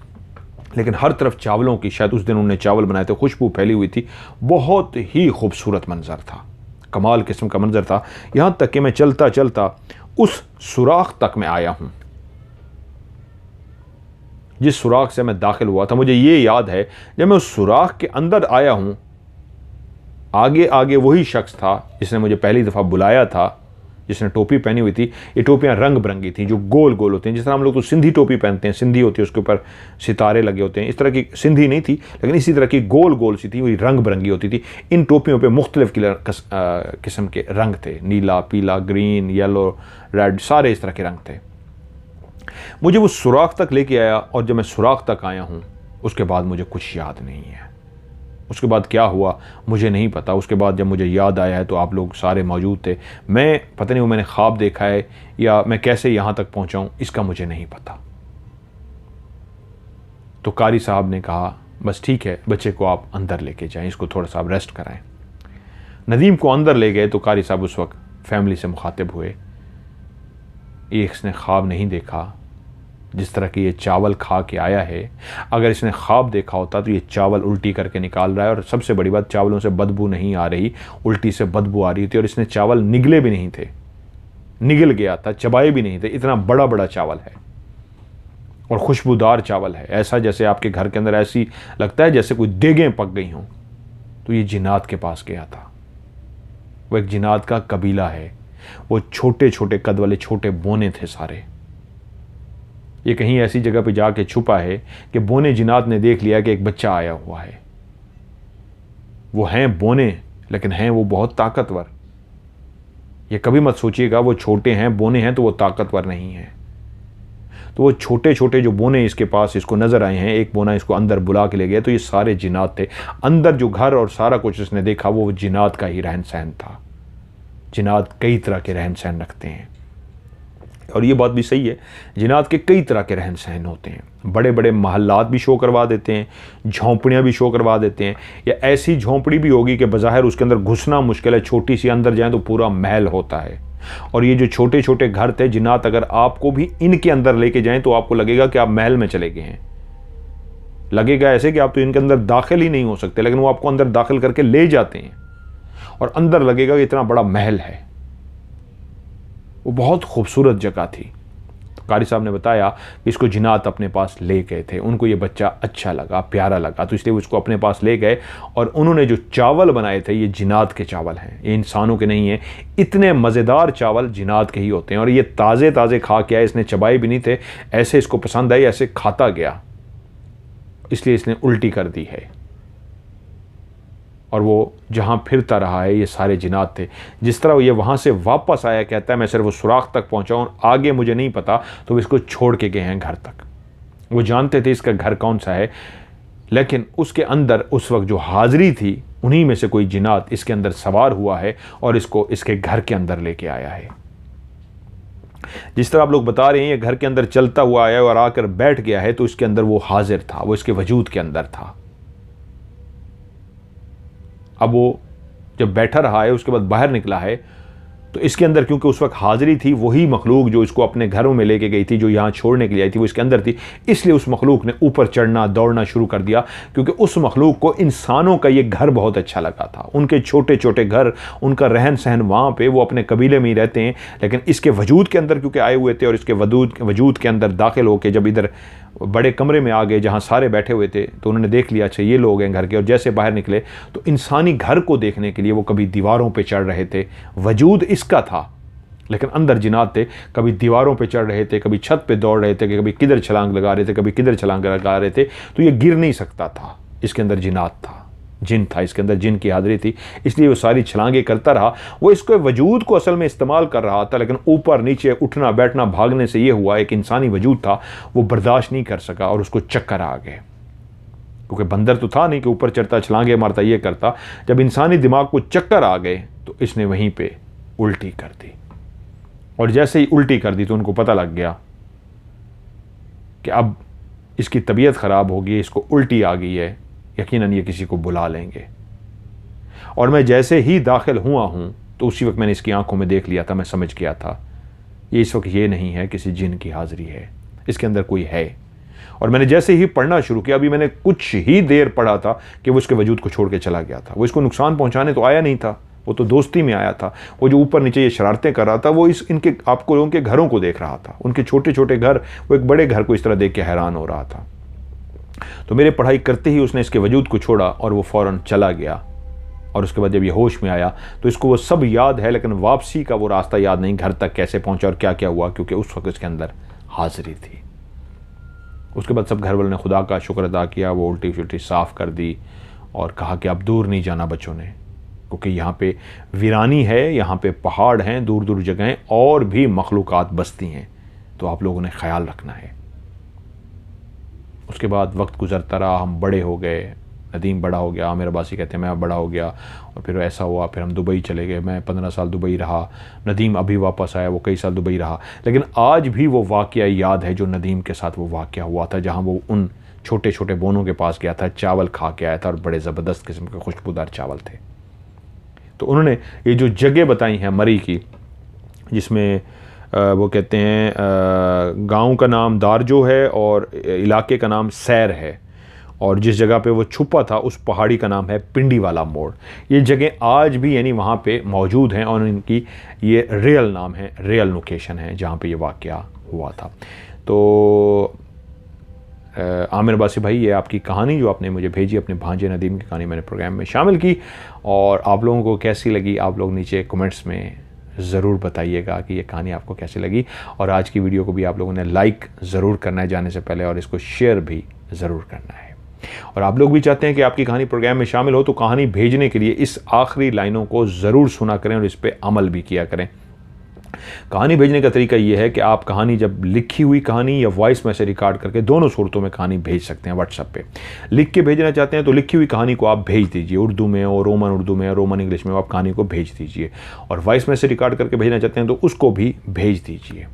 A: लेकिन हर तरफ चावलों की, शायद उस दिन उन्होंने चावल बनाए थे, खुशबू फैली हुई थी। बहुत ही खूबसूरत मंजर था, कमाल किस्म का मंजर था। यहाँ तक कि मैं चलता चलता उस सुराख तक मैं आया हूँ। जिस सुराख से मैं दाखिल हुआ था, मुझे ये याद है जब मैं उस सुराख के अंदर आया हूँ, आगे आगे वही शख्स था जिसने मुझे पहली दफ़ा बुलाया था, जिसने टोपी पहनी हुई थी। ये टोपियाँ रंग बिरंगी थी, जो गोल गोल होती हैं। जिस तरह हम लोग तो सिंधी टोपी पहनते हैं, सिंधी होती है, उसके ऊपर सितारे लगे होते हैं। इस तरह की सिंधी नहीं थी, लेकिन इसी तरह की गोल गोल सी थी, वही रंग बिरंगी होती थी। इन टोपियों पे मुख्तलिफ किस्म के रंग थे, नीला, पीला, ग्रीन, येलो, रेड, सारे इस तरह के रंग थे। मुझे वो सुराख तक लेके आया और जब मैं सुराख तक आया हूँ उसके बाद मुझे कुछ याद नहीं है। उसके बाद क्या हुआ मुझे नहीं पता। उसके बाद जब मुझे याद आया है तो आप लोग सारे मौजूद थे। मैं पता नहीं वो मैंने ख्वाब देखा है या मैं कैसे यहाँ तक पहुँचा हूँ, इसका मुझे नहीं पता। तो कारी साहब ने कहा, बस ठीक है, बच्चे को आप अंदर लेके जाएं, इसको थोड़ा सा आप रेस्ट कराएं। नदीम को अंदर ले गए तो कारी साहब उस वक्त फैमिली से मुखातिब हुए। इसने ख्वाब नहीं देखा, जिस तरह की ये चावल खा के आया है, अगर इसने ख्वाब देखा होता तो ये चावल उल्टी करके निकाल रहा है। और सबसे बड़ी बात, चावलों से बदबू नहीं आ रही, उल्टी से बदबू आ रही थी और इसने चावल निगले भी नहीं थे। निगल गया था, चबाए भी नहीं थे, इतना बड़ा बड़ा चावल है और खुशबूदार चावल है, ऐसा जैसे आपके घर के अंदर ऐसी लगता है जैसे कोई देगें पक गई हों। तो ये जिन्नात के पास गया था। वो एक जिन्नात का कबीला है, वो छोटे छोटे कद वाले छोटे बोने थे सारे। ये कहीं ऐसी जगह पे जाके छुपा है कि बोने जिन्नात ने देख लिया कि एक बच्चा आया हुआ है। वो हैं बोने, लेकिन हैं वो बहुत ताकतवर। ये कभी मत सोचिएगा वो छोटे हैं बोने हैं तो वो ताकतवर नहीं है। तो वो छोटे छोटे जो बोने इसके पास इसको नजर आए हैं, एक बोना इसको अंदर बुला के ले गया, तो ये सारे जिन्नात थे। अंदर जो घर और सारा कुछ इसने देखा वो जिन्नात का ही रहन सहन था। जिन्नात कई तरह के रहन सहन रखते हैं और ये बात भी सही है, जिन्नात के कई तरह के रहन सहन होते हैं। बड़े बड़े महल्लात भी शो करवा देते हैं, झोंपड़ियाँ भी शो करवा देते हैं, या ऐसी झोंपड़ी भी होगी कि बज़ाहिर उसके अंदर घुसना मुश्किल है, छोटी सी अंदर जाएं तो पूरा महल होता है। और ये जो छोटे छोटे घर थे जिन्नात, अगर आपको भी इनके अंदर लेके जाएं तो आपको लगेगा कि आप महल में चले गए हैं। लगेगा ऐसे कि आप तो इनके अंदर दाखिल ही नहीं हो सकते, लेकिन वो आपको अंदर दाखिल करके ले जाते हैं और अंदर लगेगा कि इतना बड़ा महल है। वो बहुत खूबसूरत जगह थी। तो कारी साहब ने बताया कि इसको जिन्नात अपने पास ले गए थे, उनको ये बच्चा अच्छा लगा, प्यारा लगा, तो इसलिए वो इसको अपने पास ले गए और उन्होंने जो चावल बनाए थे ये जिन्नात के चावल हैं, ये इंसानों के नहीं हैं। इतने मज़ेदार चावल जिन्नात के ही होते हैं और ये ताज़े ताज़े खा के आए, इसने चबाए भी नहीं थे, ऐसे इसको पसंद आई, ऐसे खाता गया, इसलिए इसने उल्टी कर दी है। और वो जहाँ फिरता रहा है, ये सारे जिन्नात थे। जिस तरह ये वहाँ से वापस आया, कहता है मैं सिर्फ वो सुराख तक पहुँचा हूँ, आगे मुझे नहीं पता, तो वो इसको छोड़ के गए हैं घर तक। वो जानते थे इसका घर कौन सा है, लेकिन उसके अंदर उस वक्त जो हाज़िरी थी उन्हीं में से कोई जिन्नात इसके अंदर सवार हुआ है और इसको इसके घर के अंदर लेके आया है। जिस तरह आप लोग बता रहे हैं ये घर के अंदर चलता हुआ आया और आकर बैठ गया है, तो इसके अंदर वो हाजिर था, वो इसके वजूद के अंदर था। अब वो जब बैठा रहा है उसके बाद बाहर निकला है, तो इसके अंदर क्योंकि उस वक्त हाजिरी थी, वही मखलूक जो इसको अपने घरों में लेके गई थी, जो यहाँ छोड़ने के लिए आई थी, वो इसके अंदर थी, इसलिए उस मखलूक ने ऊपर चढ़ना दौड़ना शुरू कर दिया, क्योंकि उस मखलूक को इंसानों का ये घर बहुत अच्छा लगा था। उनके छोटे छोटे घर, उनका रहन सहन वहाँ पे, वो अपने कबीले में ही रहते हैं, लेकिन इसके वजूद के अंदर क्योंकि आए हुए थे और इसके वजूद के अंदर दाखिल होकर जब इधर बड़े कमरे में आ गए जहाँ सारे बैठे हुए थे, तो उन्होंने देख लिया अच्छा ये लोग हैं घर के, और जैसे बाहर निकले तो इंसानी घर को देखने के लिए वो कभी दीवारों पे चढ़ रहे थे, वजूद इसका था, लेकिन अंदर जिन्नात थे, कभी दीवारों पे चढ़ रहे थे, कभी छत पे दौड़ रहे थे, कभी किधर छलांग लगा रहे थे, कभी किधर छलांग लगा रहे थे, तो ये गिर नहीं सकता था। इसके अंदर जिन्नात था, जिन था, इसके अंदर जिन की हाज़िरी थी, इसलिए वो सारी छलांगे करता रहा। वो इसके वजूद को असल में इस्तेमाल कर रहा था, लेकिन ऊपर नीचे उठना बैठना भागने से ये हुआ एक इंसानी वजूद था वो बर्दाश्त नहीं कर सका और उसको चक्कर आ गए, क्योंकि बंदर तो था नहीं कि ऊपर चढ़ता छलांगे मारता ये करता। जब इंसानी दिमाग को चक्कर आ गए तो इसने वहीं पे उल्टी कर दी, और जैसे ही उल्टी कर दी तो उनको पता लग गया कि अब इसकी तबीयत ख़राब होगी, इसको उल्टी आ गई है, यकीनन ये किसी को बुला लेंगे। और मैं जैसे ही दाखिल हुआ हूँ तो उसी वक्त मैंने इसकी आंखों में देख लिया था, मैं समझ गया था ये इस वक्त ये नहीं है, किसी जिन की हाज़िरी है, इसके अंदर कोई है। और मैंने जैसे ही पढ़ना शुरू किया, अभी मैंने कुछ ही देर पढ़ा था कि वो इसके वजूद को छोड़ के चला गया था। वो इसको नुकसान पहुँचाने तो आया नहीं था, वो तो दोस्ती में आया था। वो जो ऊपर नीचे ये शरारतें कर रहा था, वो इनके आपको लोगों के घरों को देख रहा था, उनके छोटे छोटे घर, वो एक बड़े घर को इस तरह देख के हैरान हो रहा था। तो मेरे पढ़ाई करते ही उसने इसके वजूद को छोड़ा और वो फ़ौरन चला गया। और उसके बाद जब ये होश में आया तो इसको वो सब याद है, लेकिन वापसी का वो रास्ता याद नहीं, घर तक कैसे पहुंचा और क्या क्या हुआ, क्योंकि उस वक्त इसके अंदर हाज़िरी थी। उसके बाद सब घर वालों ने खुदा का शुक्र अदा किया, वो उल्टी शुल्टी साफ़ कर दी और कहा कि अब दूर नहीं जाना बच्चों ने, क्योंकि यहाँ पे वीरानी है, यहाँ पे पहाड़ हैं, दूर दूर जगहें और भी मखलूक़ात बसती हैं, तो आप लोगों ने ख्याल रखना है। उसके बाद वक्त गुजरता रहा, हम बड़े हो गए, नदीम बड़ा हो गया, आमिर अब्बासी कहते हैं मैं बड़ा हो गया, और फिर ऐसा हुआ, फिर हम दुबई चले गए, मैं 15 साल दुबई रहा, नदीम अभी वापस आया, वो कई साल दुबई रहा। लेकिन आज भी वो वाक़या याद है जो नदीम के साथ वो वाक़या हुआ था, जहाँ वो उन छोटे छोटे बोनों के पास गया था, चावल खा के आया था, और बड़े ज़बरदस्त किस्म के खुशबूदार चावल थे। तो उन्होंने ये जो जगह बताई हैं मरी की, जिसमें वो कहते हैं गांव का नाम दारजो है और इलाके का नाम सैर है, और जिस जगह पे वो छुपा था उस पहाड़ी का नाम है पिंडी वाला मोड़। ये जगह आज भी यानी वहाँ पे मौजूद हैं और इनकी ये रियल नाम है, रियल लोकेशन है जहाँ पे ये वाक़या हुआ था। तो आमिर अब्बासी भाई, ये आपकी कहानी जो आपने मुझे भेजी, अपने भांजे नदीम की कहानी मैंने प्रोग्राम में शामिल की, और आप लोगों को कैसी लगी आप लोग नीचे कमेंट्स में ज़रूर बताइएगा कि ये कहानी आपको कैसी लगी। और आज की वीडियो को भी आप लोगों ने लाइक ज़रूर करना है जाने से पहले, और इसको शेयर भी ज़रूर करना है। और आप लोग भी चाहते हैं कि आपकी कहानी प्रोग्राम में शामिल हो, तो कहानी भेजने के लिए इस आखिरी लाइनों को ज़रूर सुना करें और इस पर अमल भी किया करें। कहानी भेजने का तरीका ये है कि आप कहानी, जब लिखी हुई कहानी या वॉइस मैसेज रिकॉर्ड करके, दोनों सूरतों में कहानी भेज सकते हैं व्हाट्सएप पे। लिख के भेजना चाहते हैं तो लिखी हुई कहानी को आप भेज दीजिए, उर्दू में और रोमन उर्दू में, रोमन इंग्लिश में आप कहानी को भेज दीजिए। और वॉइस मैसेज रिकॉर्ड करके भेजना चाहते हैं तो उसको भी भेज दीजिए।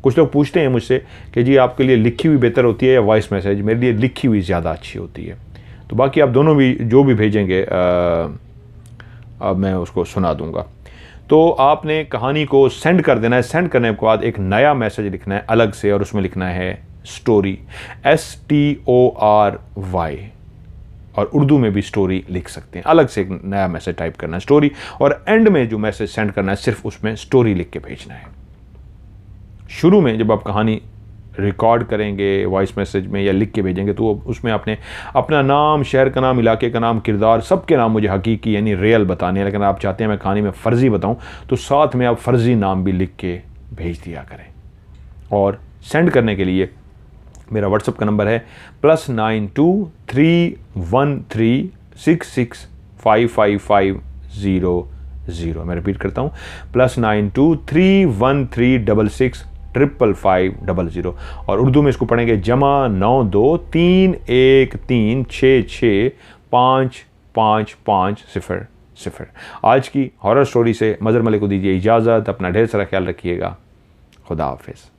A: कुछ लोग पूछते हैं मुझसे कि जी आपके लिए लिखी हुई बेहतर होती है या वॉइस मैसेज? मेरे लिए लिखी हुई ज़्यादा अच्छी होती है। तो बाकी आप दोनों भी जो भी भेजेंगे अब मैं उसको सुना दूंगा। तो आपने कहानी को सेंड कर देना है। सेंड करने के बाद एक नया मैसेज लिखना है अलग से, और उसमें लिखना है स्टोरी, STORY, और उर्दू में भी स्टोरी लिख सकते हैं। अलग से एक नया मैसेज टाइप करना है स्टोरी, और एंड में जो मैसेज सेंड करना है सिर्फ उसमें स्टोरी लिख के भेजना है। शुरू में जब आप कहानी रिकॉर्ड करेंगे वॉइस मैसेज में या लिख के भेजेंगे तो उसमें आपने अपना नाम, शहर का नाम, इलाके का नाम, किरदार, सबके नाम मुझे हकीकी यानी रियल बताने हैं। लेकिन आप चाहते हैं मैं कहानी में फ़र्ज़ी बताऊं तो साथ में आप फ़र्ज़ी नाम भी लिख के भेज दिया करें। और सेंड करने के लिए मेरा व्हाट्सएप का नंबर है +923136655500। मैं रिपीट करता हूँ, +923136655500। और उर्दू में इसको पढ़ेंगे +923116655550। आज की हॉरर स्टोरी से मज़हर मलिक को दीजिए इजाज़त। अपना ढेर सारा ख्याल रखिएगा। खुदा हाफिज़।